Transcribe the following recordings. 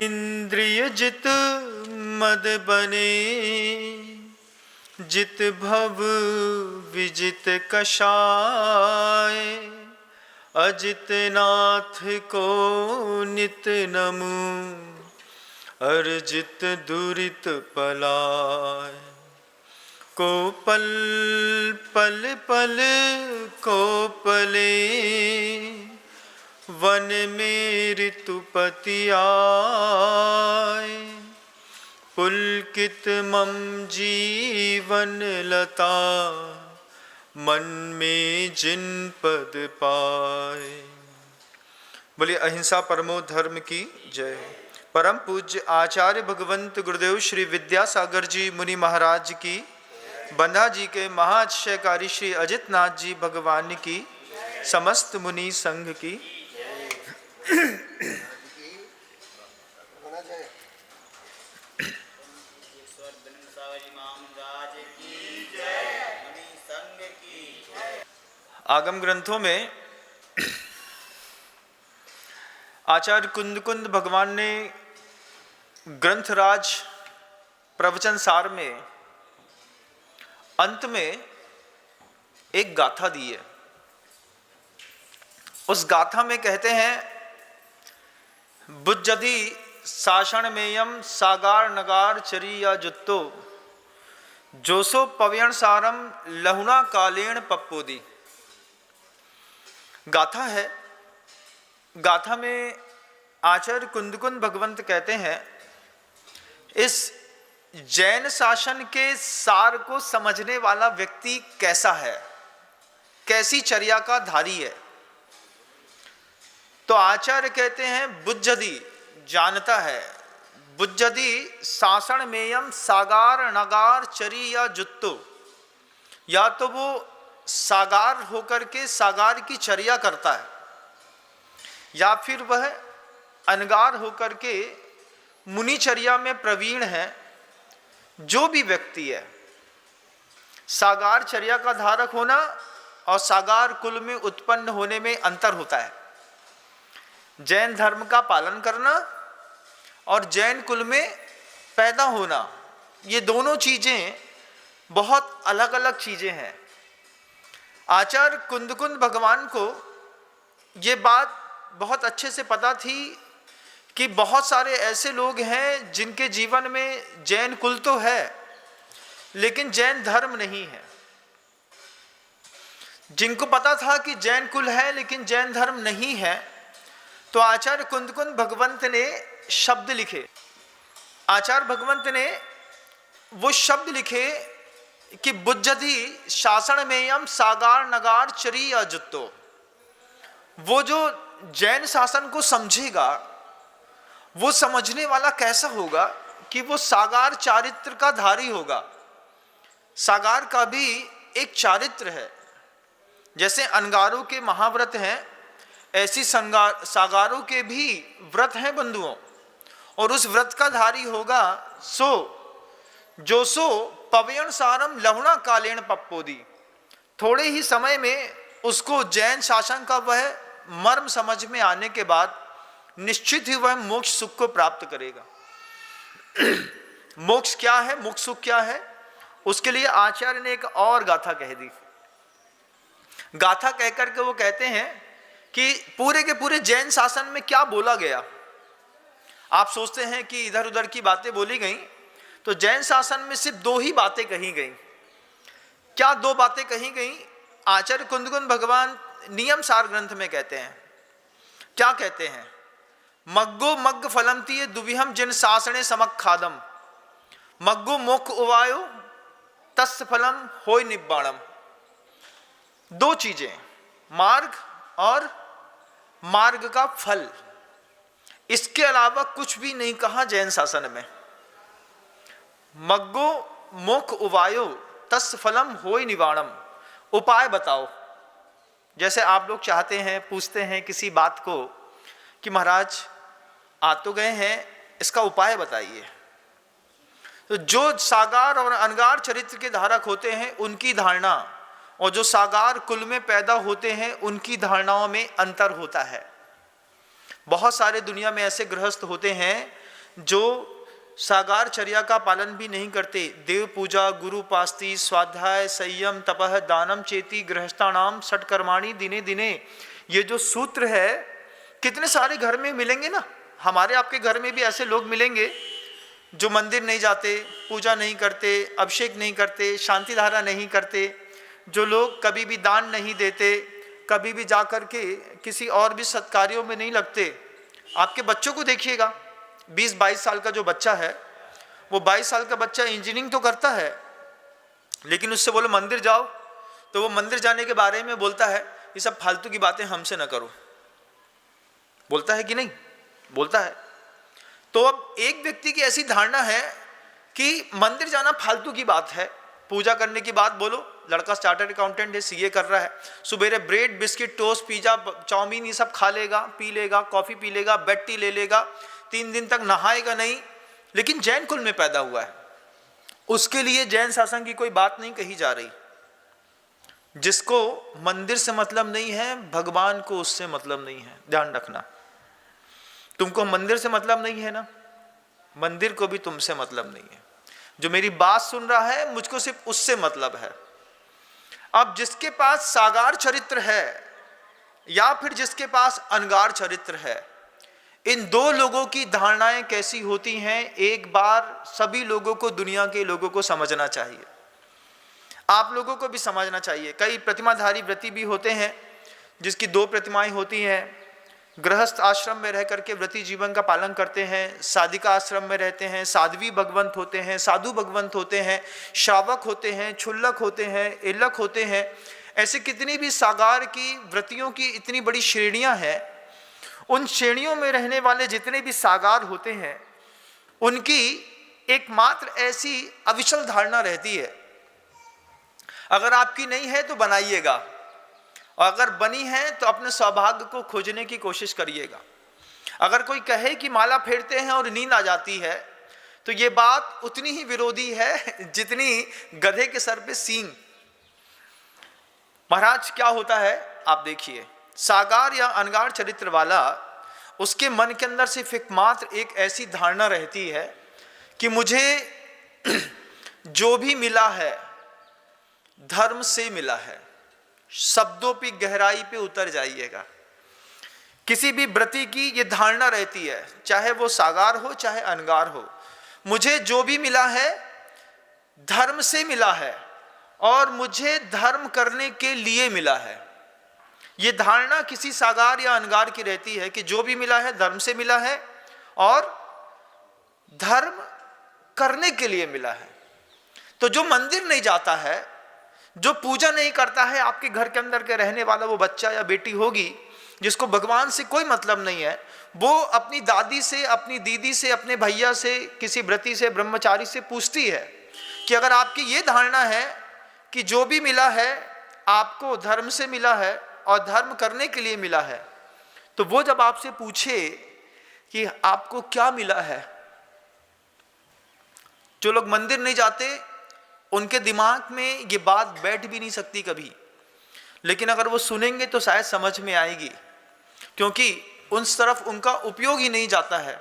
इंद्रिय जित मद बने, जित भव विजित कषाय। अजित नाथ को नित नमु, अर्जित दुरित पलाय। को पल पल पल को पले, वन में ऋतुपति आए। पुलकित मम जीवन लता, मन में जिन पद पाए। बोलिए अहिंसा परमो धर्म की जय। परम पूज्य आचार्य भगवंत गुरुदेव श्री विद्यासागर जी मुनि महाराज की, बंधा जी के महाअतिशयकारी श्री अजित नाथ जी भगवान की, समस्त मुनि संघ की। आगम ग्रंथों में आचार्य कुंद भगवान ने ग्रंथराज प्रवचन सार में अंत में एक गाथा दी है। उस गाथा में कहते हैं, बुज्जदि साषण मेयम सागार नगार चरी या जुत्तो, जोसो पव्यण सारम लहुना कालेण पप्पोदी। गाथा है। गाथा में आचार्य कुंद भगवंत कहते हैं, इस जैन शासन के सार को समझने वाला व्यक्ति कैसा है, कैसी चर्या का धारी है। तो आचार्य कहते हैं बुज्जदि, जानता है। बुज्जदि शासन मेयम सागार नगार चरी या जुत्तो, या तो वो सागार होकर के सागार की चर्या करता है, या फिर वह अनगार होकर के मुनिचर्या में प्रवीण है। जो भी व्यक्ति है, सागार चर्या का धारक होना और सागार कुल में उत्पन्न होने में अंतर होता है। जैन धर्म का पालन करना और जैन कुल में पैदा होना, ये दोनों चीजें बहुत अलग अलग चीजें हैं। आचार्य कुंद भगवान को ये बात बहुत अच्छे से पता थी कि बहुत सारे ऐसे लोग हैं जिनके जीवन में जैन कुल तो है लेकिन जैन धर्म नहीं है। जिनको पता था कि जैन कुल है लेकिन जैन धर्म नहीं है, तो आचार्य कुंद भगवंत ने शब्द लिखे। आचार्य भगवंत ने वो शब्द लिखे कि बुज्जदि शासन मेयम सागार नगार चरी अजुत्तो। वो जो जैन शासन को समझेगा, वो समझने वाला कैसा होगा कि वो सागार चारित्र का धारी होगा। सागार का भी एक चारित्र है। जैसे अनगारों के महाव्रत हैं, ऐसी सागारों के भी व्रत हैं बंधुओं, और उस व्रत का धारी होगा जोसो पव्यण सारम लहुना कालेण पप्पोदी। थोड़े ही समय में उसको जैन शासन का वह मर्म समझ में आने के बाद निश्चित ही वह मोक्ष सुख को प्राप्त करेगा। मोक्ष क्या है, मोक्ष सुख क्या है, उसके लिए आचार्य ने एक और गाथा कह दी। गाथा कहकर के वो कहते हैं कि पूरे के पूरे जैन शासन में क्या बोला गया। आप सोचते हैं कि इधर उधर की बातें बोली गई, तो जैन शासन में सिर्फ दो ही बातें कही गई। क्या दो बातें कही गई? आचार्य कुंद भगवान नियम सार ग्रंथ में कहते हैं, क्या कहते हैं? मग्गो मग्ग फलम तीय दुविहम जिन शासने समक खादम, मग्गो मोक्ष उवायो तस् फलम होय निब्बाणम। दो चीजें, मार्ग और मार्ग का फल, इसके अलावा कुछ भी नहीं कहा जैन शासन में। मग्गो मोक्ष उवायो तस् फलम होय निवाणम। उपाय बताओ। जैसे आप लोग चाहते हैं, पूछते हैं किसी बात को कि महाराज आ तो गए हैं, इसका उपाय बताइए। तो जो सागार और अनगार चरित्र के धारक होते हैं, उनकी धारणा और जो सागार कुल में पैदा होते हैं उनकी धारणाओं में अंतर होता है। बहुत सारे दुनिया में ऐसे गृहस्थ होते हैं जो सागार चर्या का पालन भी नहीं करते। देव पूजा, गुरु पास्ती, स्वाध्याय, संयम, तपह, दानम चेती, गृहस्थानाम षटकर्माणि दिने दिने, ये जो सूत्र है कितने सारे घर में मिलेंगे ना। हमारे आपके घर में भी ऐसे लोग मिलेंगे जो मंदिर नहीं जाते, पूजा नहीं करते, अभिषेक नहीं करते, शांति धारा नहीं करते, जो लोग कभी भी दान नहीं देते, कभी भी जाकर के किसी और भी सत्कार्यों में नहीं लगते। आपके बच्चों को देखिएगा, 20-22 साल का जो बच्चा है, वो 22 साल का बच्चा इंजीनियरिंग तो करता है, लेकिन उससे बोलो मंदिर जाओ तो वो मंदिर जाने के बारे में बोलता है ये सब फालतू की बातें हमसे ना करो। बोलता है कि नहीं? बोलता है। तो अब एक व्यक्ति की ऐसी धारणा है कि मंदिर जाना फालतू की बात है, पूजा करने की बात बोलो। लड़का चार्टर्ड अकाउंटेंट है, सीए कर रहा है, सुबेरे bread, biscuit, toast, pizza, chowmein ये सब खा लेगा, पी लेगा, कॉफी पी लेगा, बेड टी ले लेगा, 3 दिन तक नहाएगा नहीं, लेकिन जैन कुल में पैदा हुआ है। उसके लिए जैन शासन की कोई बात नहीं कही जा रही। जिसको मंदिर से मतलब नहीं है, भगवान को उससे मतलब नहीं है। ध्यान रखना, तुमको मंदिर से मतलब नहीं है ना, मंदिर को भी तुमसे मतलब नहीं है। जो मेरी बात सुन रहा है, मुझको सिर्फ उससे मतलब है। अब जिसके पास सागार चरित्र है या फिर जिसके पास अनगार चरित्र है, इन दो लोगों की धारणाएं कैसी होती हैं, एक बार सभी लोगों को, दुनिया के लोगों को समझना चाहिए। आप लोगों को भी समझना चाहिए। कई प्रतिमाधारी व्रती भी होते हैं जिसकी 2 प्रतिमाएं होती हैं। गृहस्थ आश्रम में रह करके व्रती जीवन का पालन करते हैं, साधिका आश्रम में रहते हैं, साध्वी भगवंत होते हैं, साधु भगवंत होते हैं, श्रावक होते हैं, क्षुल्लक होते हैं, इल्लक होते हैं। ऐसे कितनी भी सागार की व्रतियों की इतनी बड़ी श्रेणियां हैं। उन श्रेणियों में रहने वाले जितने भी सागार होते हैं, उनकी एकमात्र ऐसी अविचल धारणा रहती है, अगर आपकी नहीं है तो बनाइएगा, और अगर बनी है तो अपने सौभाग्य को खोजने की कोशिश करिएगा। अगर कोई कहे कि माला फेरते हैं और नींद आ जाती है, तो ये बात उतनी ही विरोधी है जितनी गधे के सर पे सींग। महाराज क्या होता है आप देखिए, सागार या अनगार चरित्र वाला, उसके मन के अंदर सिर्फ एकमात्र एक ऐसी धारणा रहती है कि मुझे जो भी मिला है धर्म से मिला है। शब्दों की गहराई पे उतर जाइएगा। किसी भी व्रती की ये धारणा रहती है, चाहे वो सागार हो चाहे अनगार हो, मुझे जो भी मिला है धर्म से मिला है और मुझे धर्म करने के लिए मिला है। ये धारणा किसी सागार या अनगार की रहती है कि जो भी मिला है धर्म से मिला है और धर्म करने के लिए मिला है। तो जो मंदिर नहीं जाता है, जो पूजा नहीं करता है, आपके घर के अंदर के रहने वाला वो बच्चा या बेटी होगी जिसको भगवान से कोई मतलब नहीं है, वो अपनी दादी से, अपनी दीदी से, अपने भैया से, किसी व्रती से, ब्रह्मचारी से पूछती है कि अगर आपकी ये धारणा है कि जो भी मिला है आपको धर्म से मिला है और धर्म करने के लिए मिला है, तो वो जब आपसे पूछे कि आपको क्या मिला है, जो लोग मंदिर नहीं जाते उनके दिमाग में ये बात बैठ भी नहीं सकती कभी, लेकिन अगर वो सुनेंगे तो शायद समझ में आएगी, क्योंकि उस तरफ उनका उपयोग ही नहीं जाता है।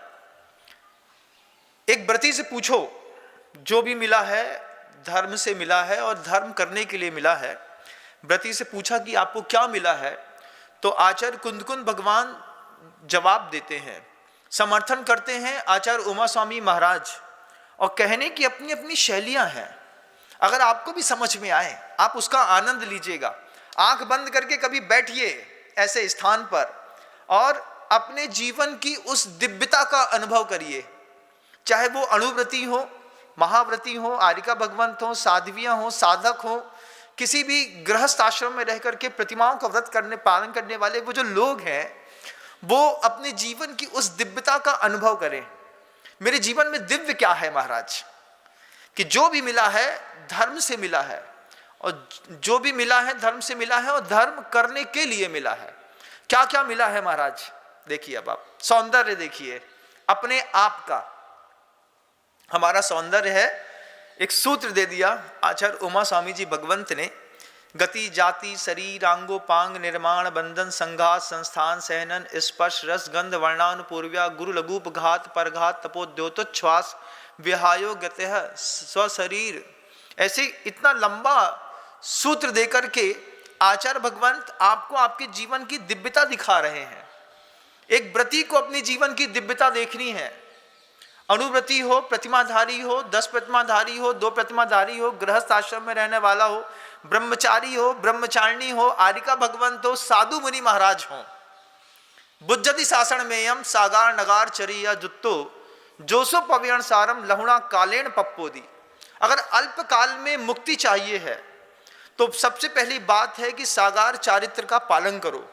एक व्रती से पूछो, जो भी मिला है धर्म से मिला है और धर्म करने के लिए मिला है। व्रती से पूछा कि आपको क्या मिला है, तो आचार्य कुंदकुंद भगवान जवाब देते हैं, समर्थन करते हैं आचार्य उमा स्वामी महाराज, और कहने की अपनी अपनी शैलियां हैं। अगर आपको भी समझ में आए, आप उसका आनंद लीजिएगा। आंख बंद करके कभी बैठिए ऐसे स्थान पर और अपने जीवन की उस दिव्यता का अनुभव करिए। चाहे वो अणुव्रती हो, महाव्रती हो, आरिका भगवंत हो, साध्वियां हो, साधक हो, किसी भी गृहस्थ आश्रम में रह करके प्रतिमाओं का व्रत करने, पालन करने वाले वो जो लोग हैं, वो अपने जीवन की उस दिव्यता का अनुभव करें। मेरे जीवन में दिव्य क्या है महाराज, कि जो भी मिला है धर्म से मिला है, और जो भी मिला है धर्म से मिला है और धर्म करने के लिए मिला है। क्या क्या मिला है महाराज, देखिए। अब आप सौंदर्य देखिए अपने आप का। हमारा सौंदर्य है, एक सूत्र दे दिया आचार्य उमा स्वामी जी भगवंत ने गति जाति शरीरांगोपांग निर्माण बंधन संघात संस्थान सहनन स्पर्श रस गंध वर्णानुपूर्व्या गुरु लघुप घात परघात तपोद्योतोच्छ्वास विहायो गतः स्वशरीर। ऐसे इतना लंबा सूत्र देकर के आचार्य भगवंत आपको आपके जीवन की दिव्यता दिखा रहे हैं। एक व्रती को अपने जीवन की दिव्यता देखनी है। अनुव्रती हो, प्रतिमाधारी हो, 10 प्रतिमाधारी हो, 2 प्रतिमाधारी हो, गृहस्थ आश्रम में रहने वाला हो, ब्रह्मचारी हो, ब्रह्मचारिणी हो, आरिका भगवंत हो, साधु मुनि महाराज हो, बुज्जति सासण मेयम सागार नगार चरिया जुत्तो जोसो पवियण सारम लहुणा कालेण पप्पोदी। अगर अल्प काल में मुक्ति चाहिए है तो सबसे पहली बात है कि सागार चारित्र का पालन करो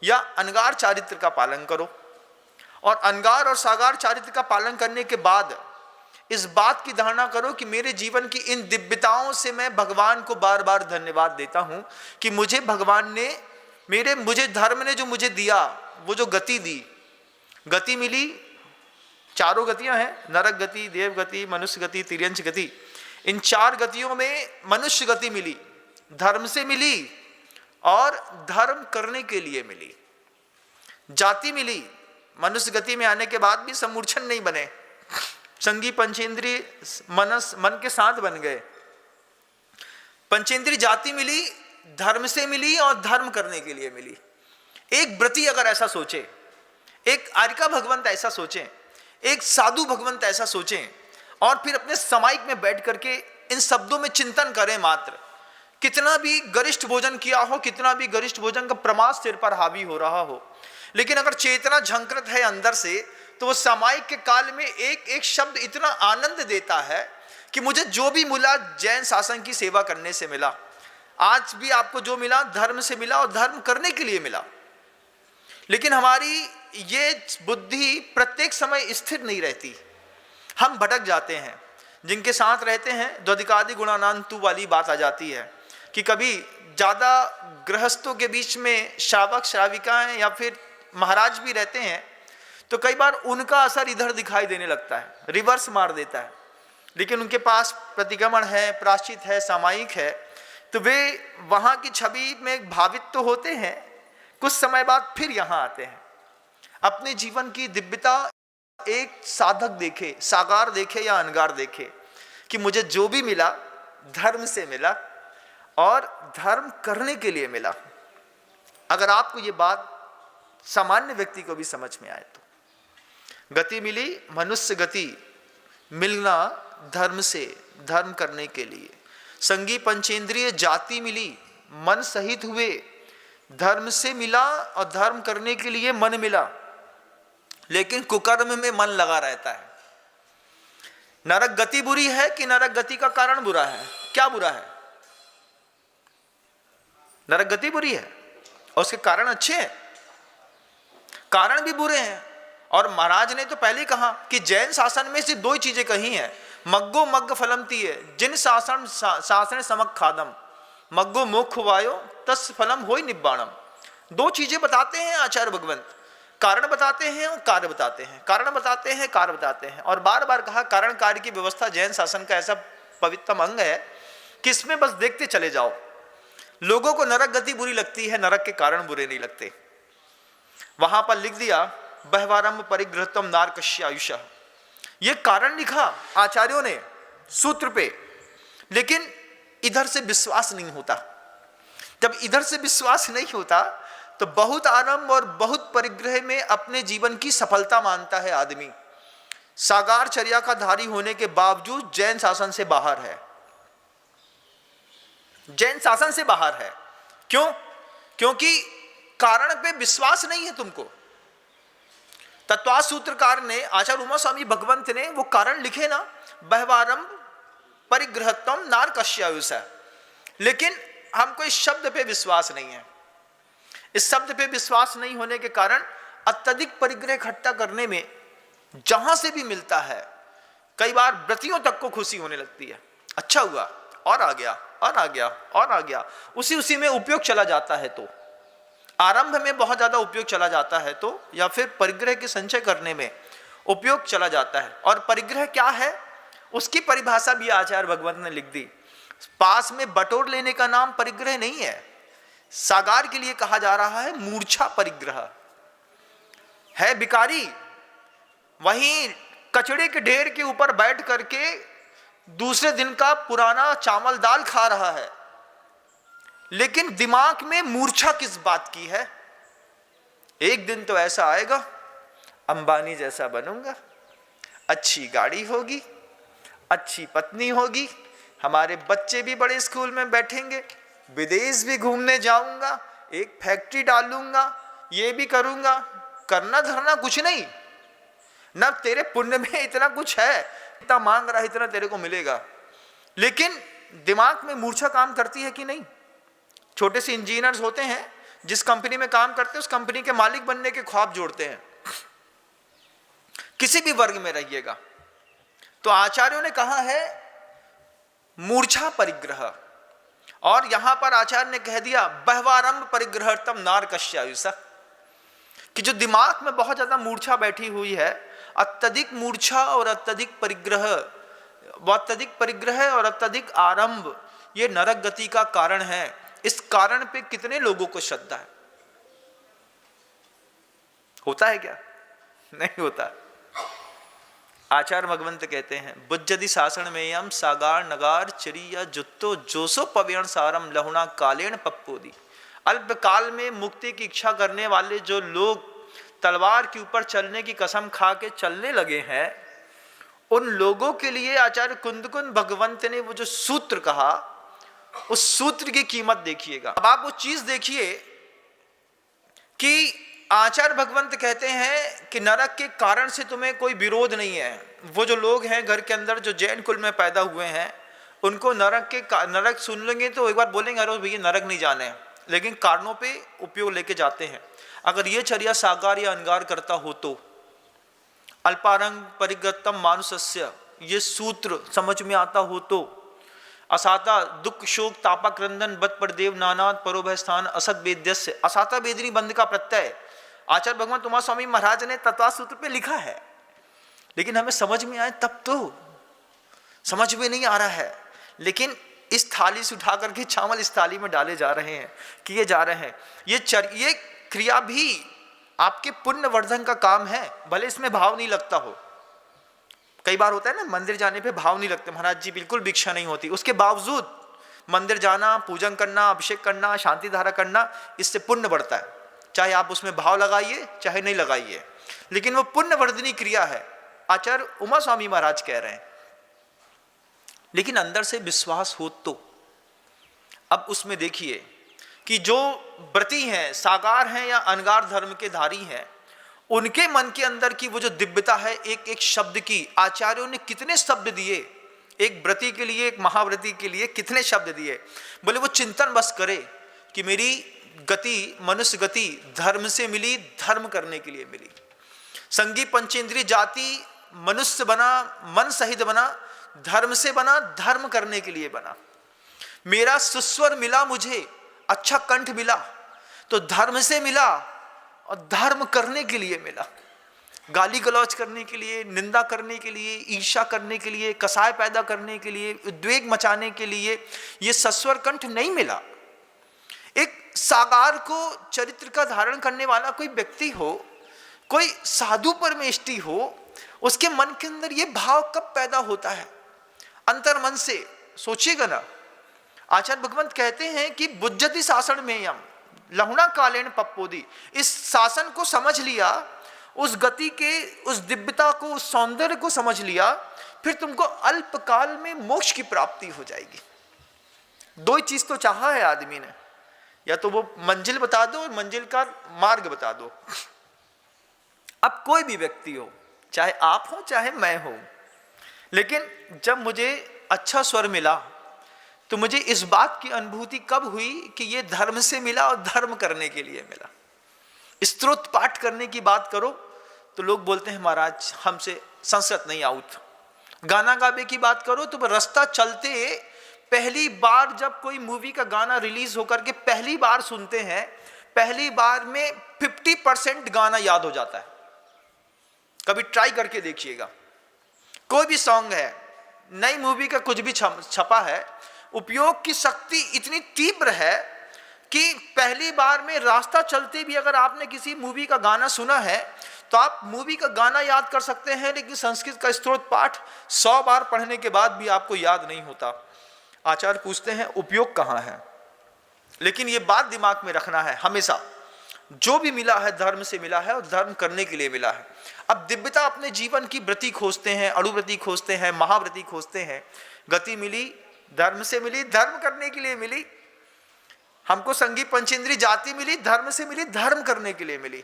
या अनगार चारित्र का पालन करो। और अनगार और सागार चारित्र का पालन करने के बाद इस बात की धारणा करो कि मेरे जीवन की इन दिव्यताओं से मैं भगवान को बार बार धन्यवाद देता हूं कि मुझे भगवान ने मुझे धर्म ने जो मुझे दिया, वो जो गति दी, गति मिली, 4 गतियां हैं, नरक गति, देव गति, मनुष्य गति, तिर्यंच गति। इन 4 गतियों में मनुष्य गति मिली, धर्म से मिली और धर्म करने के लिए मिली। जाति मिली, मनुष्य गति में आने के बाद भी समूर्छन नहीं बने, संगी पंचेंद्रिय मन के साथ बन गए। पंचेंद्रिय जाति मिली, धर्म से मिली और धर्म करने के लिए मिली। एक व्रती अगर ऐसा सोचे, एक आरिका भगवंत ऐसा सोचे, एक साधु भगवंत ऐसा सोचे और फिर अपने समाइक में बैठ करके इन शब्दों में चिंतन करें मात्र, कितना भी गरिष्ठ भोजन किया हो, कितना भी गरिष्ठ भोजन का प्रमाद सिर पर हावी हो रहा हो, लेकिन अगर चेतना झंकृत है अंदर से, तो वो सामायिक के काल में एक एक शब्द इतना आनंद देता है कि मुझे जो भी मिला जैन शासन की सेवा करने से मिला। आज भी आपको जो मिला धर्म से मिला और धर्म करने के लिए मिला। लेकिन हमारी ये बुद्धि प्रत्येक समय स्थिर नहीं रहती, हम भटक जाते हैं। जिनके साथ रहते हैं द्वदिकादि गुणानांतु वाली बात आ जाती है कि कभी ज़्यादा गृहस्थों के बीच में श्रावक श्राविकाएं या फिर महाराज भी रहते हैं तो कई बार उनका असर इधर दिखाई देने लगता है, रिवर्स मार देता है। लेकिन उनके पास प्रतिक्रमण है, प्राश्चित है, सामायिक है, तो वे वहाँ की छवि में भावित तो होते हैं, कुछ समय बाद फिर यहाँ आते हैं। अपने जीवन की दिव्यता एक साधक देखे, साकार देखे या अनगार देखे कि मुझे जो भी मिला धर्म से मिला और धर्म करने के लिए मिला। अगर आपको ये बात सामान्य व्यक्ति को भी समझ में आए तो गति मिली, मनुष्य गति मिलना धर्म से, धर्म करने के लिए। संगी पंचेंद्रिय जाति मिली, मन सहित हुए, धर्म से मिला और धर्म करने के लिए मन मिला, लेकिन कुकर्म में मन लगा रहता है। नरक गति बुरी है कि नरक गति का कारण बुरा है? क्या बुरा है? नरक गति बुरी है और उसके कारण अच्छे हैं, कारण भी बुरे हैं। और महाराज ने तो पहले ही कहा कि जैन शासन में सिर्फ 2 ही चीजें कही हैं, मग्गो मग्ग फलम तीये जिन शासन समक खादम, मग्गो मोक्ष वायो तस् फलम होई निब्बाणम। 2 चीजें बताते हैं आचार्य भगवंत, कारण बताते हैं और कार्य बताते हैं, कारण बताते हैं, कार्य बताते हैं। और बार बार कहा कारण कार्य की व्यवस्था जैन शासन का ऐसा पवित्रतम अंग है कि इसमें बस देखते चले जाओ। लोगों को नरक गति बुरी लगती है, नरक के कारण बुरे नहीं लगते। वहां पर लिख दिया बहवारंभ परिग्रहत्वम नारकस्य आयुषः, ये कारण लिखा आचार्यों ने सूत्र पे, लेकिन इधर से विश्वास नहीं होता। जब इधर से विश्वास नहीं होता तो बहुत आरंभ और बहुत परिग्रह में अपने जीवन की सफलता मानता है आदमी। सागार चर्या का धारी होने के बावजूद जैन शासन से बाहर है, जैन शासन से बाहर है। क्यों? क्योंकि कारण पे विश्वास नहीं है तुमको। तत्वा सूत्रकार ने, आचार्य उमा स्वामी भगवंत ने वो कारण लिखे ना, बहवारंभ परिग्रहत्वम नारकस्य आयुषः, लेकिन हमको इस शब्द पे विश्वास नहीं है। इस शब्द पे विश्वास नहीं होने के कारण अत्यधिक परिग्रह इकट्ठा करने में जहां से भी मिलता है, कई बार व्रतियों तक को खुशी होने लगती है। अच्छा हुआ, और आ गया, और आ गया, और आ गया, उसी में उपयोग चला जाता है। तो आरंभ में बहुत ज्यादा उपयोग चला जाता है तो, या फिर परिग्रह के संचय करने में उपयोग चला जाता है। और परिग्रह क्या है उसकी परिभाषा भी आचार्य भगवंत ने लिख दी। पास में बटोर लेने का नाम परिग्रह नहीं है। सागार के लिए कहा जा रहा है मूर्छा परिग्रह है। भिखारी वहीं कचड़े के ढेर के ऊपर बैठ करके दूसरे दिन का पुराना चावल दाल खा रहा है, लेकिन दिमाग में मूर्छा किस बात की है? एक दिन तो ऐसा आएगा, अंबानी जैसा बनूंगा, अच्छी गाड़ी होगी, अच्छी पत्नी होगी, हमारे बच्चे भी बड़े स्कूल में बैठेंगे, विदेश भी घूमने जाऊंगा, एक फैक्ट्री डालूंगा, ये भी करूंगा। करना धरना कुछ नहीं, ना तेरे पुण्य में इतना कुछ है, इतना मांग रहा है इतना तेरे को मिलेगा। लेकिन दिमाग में मूर्छा काम करती है कि नहीं? छोटे से इंजीनियर्स होते हैं, जिस कंपनी में काम करते हैं उस कंपनी के मालिक बनने के ख्वाब जोड़ते हैं, किसी भी वर्ग में रहिएगा। तो आचार्यों ने कहा है मूर्छा परिग्रह, और यहां पर आचार्य ने कह दिया बहवारंभ परिग्रह तम नारकश्यायुषा, कि जो दिमाग में बहुत ज्यादा मूर्छा बैठी हुई है, अत्यधिक मूर्छा और अत्यधिक परिग्रह, अत्यधिक परिग्रह और अत्यधिक आरंभ, ये नरक गति का कारण है। इस कारण पे कितने लोगों को श्रद्धा है? होता है क्या? नहीं होता। आचार्य भगवंत कहते हैं बुज्जदि शासन में यम सागार नगार चरिया जुत्तो जोसो पव्यण सारम लहुना कालेण पप्पोदी। अल्पकाल में मुक्ति की इच्छा करने वाले जो लोग तलवार के ऊपर चलने की कसम खा के चलने लगे हैं, उन लोगों के लिए आचार्य कुंदकुंद भगवंत ने वो जो सूत्र कहा, उस सूत्र की कीमत देखिएगा। अब आप वो चीज देखिए कि आचार्य भगवंत कहते हैं कि नरक के कारण से तुम्हें कोई विरोध नहीं है। वो जो लोग हैं घर के अंदर जो जैन कुल में पैदा हुए हैं, उनको नरक सुन लेंगे तो एक बार बोलेंगे अरे भैया नरक नहीं जाने, लेकिन कारणों पे उपयोग लेके जाते हैं। अगर ये चर्या साकार या अनगार करता हो तो अल्पारंग परिगतम मानुषस्य, ये सूत्र समझ में आता हो तो असाता दुख शोक तापा क्रंदन बत पर देव नानाद परोभय स्थान असत वेद्यस्य, असाता वेदनी बंध का प्रत्यय आचार्य भगवान तुमा स्वामी महाराज ने तत्वा सूत्र पे लिखा है, लेकिन हमें समझ में आए तब तो। समझ में नहीं आ रहा है, लेकिन इस थाली से उठा करके चावल इस थाली में डाले जा रहे हैं, किए जा रहे हैं। ये क्रिया भी आपके पुण्य वर्धन का काम है, भले इसमें भाव नहीं लगता हो। कई बार होता है ना, मंदिर जाने पे भाव नहीं लगते, महाराज जी बिल्कुल भिक्षा नहीं होती, उसके बावजूद मंदिर जाना, पूजन करना, अभिषेक करना, शांति धारा करना, इससे पुण्य बढ़ता है। चाहे आप उसमें भाव लगाइए चाहे नहीं लगाइए, लेकिन वो पुण्य वर्धनी क्रिया है, आचार्य उमा स्वामी महाराज कह रहे हैं। लेकिन अंदर से विश्वास हो तो। अब उसमें देखिए कि जो व्रती हैं, सागार हैं या अनगार धर्म के धारी हैं, उनके मन के अंदर की वो जो दिव्यता है, एक एक शब्द की आचार्यों ने कितने शब्द दिए, एक व्रती के लिए, एक महाव्रती के लिए कितने शब्द दिए। बोले वो चिंतन बस करे कि मेरी गति, मनुष्य गति धर्म से मिली, धर्म करने के लिए मिली। संगी पंचेंद्रिय जाति मनुष्य बना, मन सहित बना, धर्म से बना, धर्म करने के लिए बना। मेरा सुस्वर मिला, मुझे अच्छा कंठ मिला तो धर्म से मिला और धर्म करने के लिए मिला। गाली गलौज करने के लिए, निंदा करने के लिए, ईर्ष्या करने के लिए, कसाय पैदा करने के लिए, उद्वेग मचाने के लिए ये सस्वर कंठ नहीं मिला। एक सागार को चरित्र का धारण करने वाला कोई व्यक्ति हो, कोई साधु परमेष्टि हो, उसके मन के अंदर ये भाव कब पैदा होता है? अंतर मन से सोचिएगा ना। आचार्य भगवंत कहते हैं कि बुज्जति शासन में यम लहुना कालेन पप्पोदी, इस शासन को समझ लिया, उस गति के, उस दिव्यता को, उस सौंदर्य को समझ लिया, फिर तुमको अल्पकाल में मोक्ष की प्राप्ति हो जाएगी। दो ही चीज तो चाहा है आदमी ने, या तो वो मंजिल बता दो और मंजिल का मार्ग बता दो। अब कोई भी व्यक्ति हो, चाहे आप हो चाहे मैं हो, लेकिन जब मुझे अच्छा स्वर मिला तो मुझे इस बात की अनुभूति कब हुई कि ये धर्म से मिला और धर्म करने के लिए मिला। स्तोत्र पाठ करने की बात करो तो लोग बोलते हैं महाराज हमसे संस्कृत नहीं आउत। गाना गावे की बात करो तो रास्ता चलते पहली बार जब कोई मूवी का गाना रिलीज होकर के पहली बार सुनते हैं, पहली बार में 50% गाना याद हो जाता है। कभी ट्राई करके देखिएगा, कोई भी सॉन्ग है, नई मूवी का कुछ भी छपा है, उपयोग की शक्ति इतनी तीव्र है कि पहली बार में रास्ता चलते भी अगर आपने किसी मूवी का गाना सुना है तो आप मूवी का गाना याद कर सकते हैं, लेकिन संस्कृत का स्तोत्र पाठ 100 बार पढ़ने के बाद भी आपको याद नहीं होता। आचार्य पूछते हैं उपयोग कहाँ है? लेकिन ये बात दिमाग में रखना है हमेशा, जो भी मिला है धर्म से मिला है और धर्म करने के लिए मिला है। अब दिव्यता अपने जीवन की व्रति खोजते हैं, अणुव्रति खोजते हैं, महाव्रति खोजते हैं। गति मिली धर्म से मिली, धर्म करने के लिए मिली। हमको संगीत पंचेंद्री जाति मिली, धर्म से मिली, धर्म करने के लिए मिली।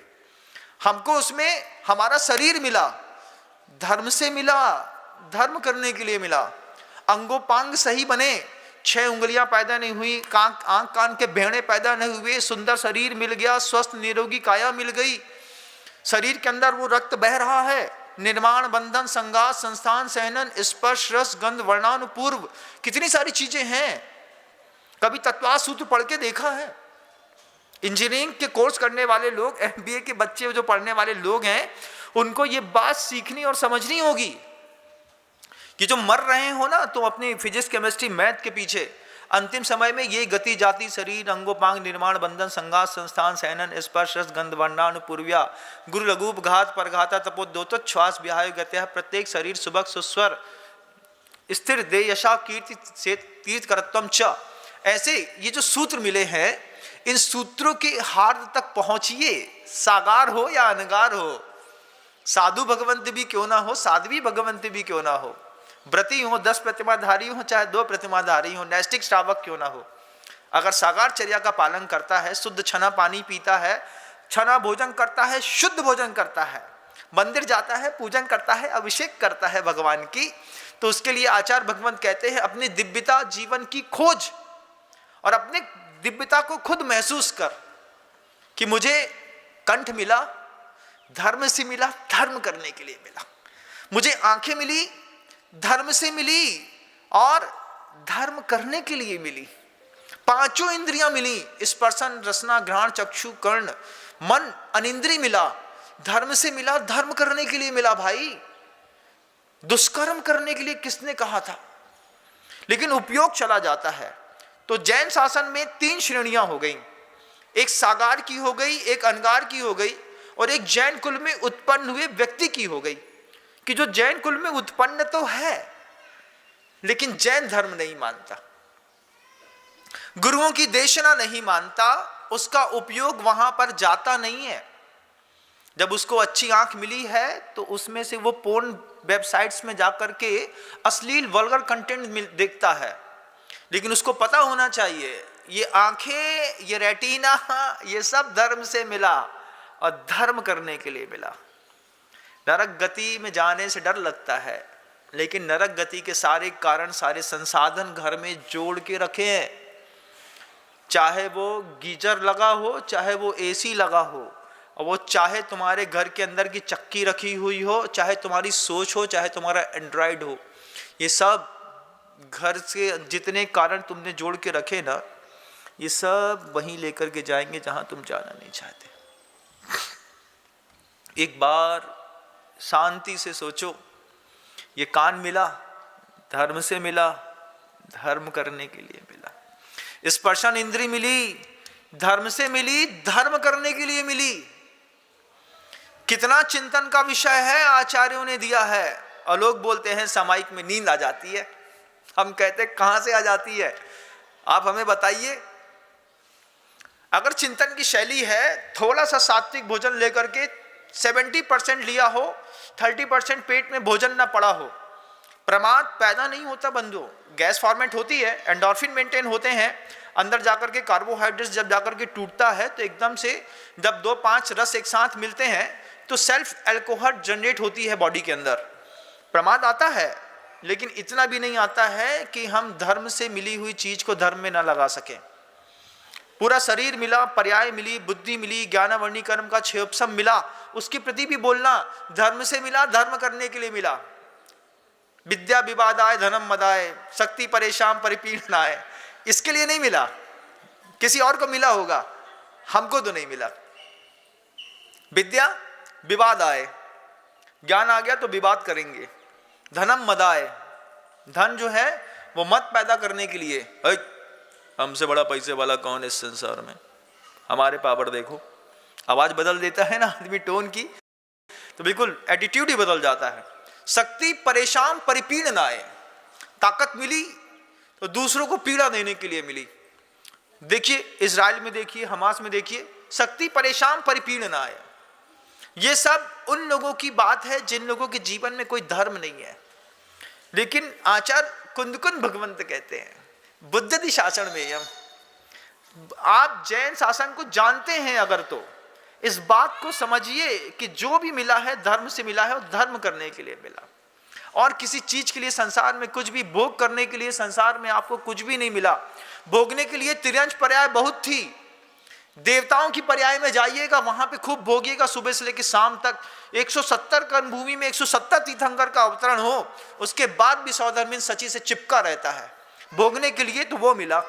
हमको उसमें हमारा शरीर मिला, धर्म से मिला, धर्म करने के लिए मिला। अंगोपांग सही बने, 6 उंगलियां पैदा नहीं हुई, आंख कान के भेड़े पैदा नहीं हुए, सुंदर शरीर मिल गया, स्वस्थ निरोगी काया मिल गई, शरीर के अंदर वो रक्त बह रहा है, निर्माण बंधन संगात संस्थान सहनन स्पर्श रस गंध वर्णानुपूर्व, कितनी सारी चीजें हैं। कभी तत्वार्थ सूत्र पढ़ के देखा है? इंजीनियरिंग के कोर्स करने वाले लोग, MBA के बच्चे जो पढ़ने वाले लोग हैं, उनको ये बात सीखनी और समझनी होगी कि जो मर रहे हो ना तुम अपनी फिजिक्स केमिस्ट्री मैथ के पीछे, अंतिम समय में ये गति जाति शरीर अंगोपांग निर्माण बंधन संगात संस्थान सहनन स्पर्श रस गंध वर्णानुपूर्व्या गुरु लघुप घात परघाता तपोद्योत श्वास विहाय गत्या प्रत्येक शरीर सुबह सुस्वर स्थिर दे यशा कीर्ति से तीर्थ करत्वम च। ऐसे ये जो सूत्र मिले हैं, इन सूत्रों के हार्द तक पहुंचिए, साकार हो या अनगार हो, साधु भगवंत भी क्यों ना हो, साध्वी भगवंत भी क्यों ना हो, व्रती हो, 10 प्रतिमाधारी हो, चाहे 2 प्रतिमाधारी हो, नैष्टिक श्रावक क्यों ना हो, अगर साकार चर्या का पालन करता है, शुद्ध छना पानी पीता है, छना भोजन करता है, शुद्ध भोजन करता है, मंदिर जाता है, पूजन करता है, अभिषेक करता है भगवान की, तो उसके लिए आचार्य भगवंत कहते हैं अपनी दिव्यता जीवन की खोज और अपने दिव्यता को खुद महसूस कर कि मुझे कंठ मिला, धर्म से मिला, धर्म करने के लिए मिला। मुझे आंखें मिली, धर्म से मिली और धर्म करने के लिए मिली। 5 इंद्रियां मिली, स्पर्शन रसना घ्राण चक्षु कर्ण मन अनिंद्रिय मिला, धर्म से मिला, धर्म करने के लिए मिला। भाई दुष्कर्म करने के लिए किसने कहा था? लेकिन उपयोग चला जाता है। तो जैन शासन में 3 श्रेणियां हो गई, एक सागार की हो गई, एक अनगार की हो गई और एक जैन कुल में उत्पन्न हुए व्यक्ति की हो गई। कि जो जैन कुल में उत्पन्न तो है लेकिन जैन धर्म नहीं मानता, गुरुओं की देशना नहीं मानता, उसका उपयोग वहां पर जाता नहीं है। जब उसको अच्छी आंख मिली है तो उसमें से वो पोर्न वेबसाइट्स में जाकर के अश्लील वल्गर कंटेंट देखता है। लेकिन उसको पता होना चाहिए ये आंखें, ये रेटिना, ये सब धर्म से मिला और धर्म करने के लिए मिला। नरक गति में जाने से डर लगता है, लेकिन नरक गति के सारे कारण, सारे संसाधन घर में जोड़ के रखे हैं। चाहे वो गीजर लगा हो, चाहे वो AC लगा हो, और वो चाहे तुम्हारे घर के अंदर की चक्की रखी हुई हो, चाहे तुम्हारी सोच हो, चाहे तुम्हारा एंड्रॉयड हो, ये सब घर से जितने कारण तुमने जोड़ के रखे ना, ये सब वहीं लेकर के जाएंगे जहां तुम जाना नहीं चाहते। एक बार शांति से सोचो, ये कान मिला, धर्म से मिला, धर्म करने के लिए मिला। स्पर्शन इंद्री मिली, धर्म से मिली, धर्म करने के लिए मिली। कितना चिंतन का विषय है, आचार्यों ने दिया है। और लोग बोलते हैं सामायिक में नींद आ जाती है। हम कहते हैं कहां से आ जाती है, आप हमें बताइए। अगर चिंतन की शैली है थोड़ा सा सात्विक भोजन लेकर के 70% लिया हो, 30% पेट में भोजन ना पड़ा हो, प्रमाद पैदा नहीं होता बंधु। गैस फॉर्मेट होती है, एंडोर्फिन मेंटेन होते हैं, अंदर जाकर के कार्बोहाइड्रेट्स जब जाकर के टूटता है तो एकदम से जब 2-5 रस एक साथ मिलते हैं तो सेल्फ एल्कोहल जनरेट होती है बॉडी के अंदर। प्रमाद आता है, लेकिन इतना भी नहीं आता है कि हम धर्म से मिली हुई चीज को धर्म में ना लगा सके। पूरा शरीर मिला, पर्याय मिली, बुद्धि मिली, ज्ञानावर्णी कर्म का क्षेपसम मिला, उसके प्रति भी बोलना धर्म से मिला, धर्म करने के लिए मिला। विद्या विवादाय धनम मदाय शक्ति परेशान परिपीड़नाय, इसके लिए नहीं मिला, किसी और को मिला होगा, हमको तो नहीं मिला। विद्या विवाद आए, ज्ञान आ गया तो विवाद करेंगे। धनम मदाय, धन जो है वो मत पैदा करने के लिए, हमसे बड़ा पैसे वाला कौन है इस संसार में, हमारे पावर देखो। आवाज बदल देता है ना आदमी टोन की, तो बिल्कुल एटीट्यूड ही बदल जाता है। शक्ति परेशान परिपीड़ ना आए, ताकत मिली तो दूसरों को पीड़ा देने के लिए मिली। देखिए इजराइल में, देखिए हमास में, देखिए शक्ति परेशान परिपीड़ ना आए। ये सब उन लोगों की बात है जिन लोगों के जीवन में कोई धर्म नहीं है। लेकिन आचार्य कुंदकुन भगवंत कहते हैं बुद्धि शासन में यम, आप जैन शासन को जानते हैं अगर, तो इस बात को समझिए कि जो भी मिला है धर्म से मिला है और धर्म करने के लिए मिला। और किसी चीज के लिए संसार में कुछ भी भोग करने के लिए संसार में आपको कुछ भी नहीं मिला। भोगने के लिए तिर्यंच पर्याय बहुत थी। देवताओं की पर्याय में जाइएगा, वहां पे खूब भोगिएगा सुबह से लेकर शाम तक। 170 कर्म भूमि में 170 तीर्थंकर का अवतरण हो, उसके बाद भी सौधर्मिन सची से चिपका रहता है। भोगने के लिए तो वो मिला,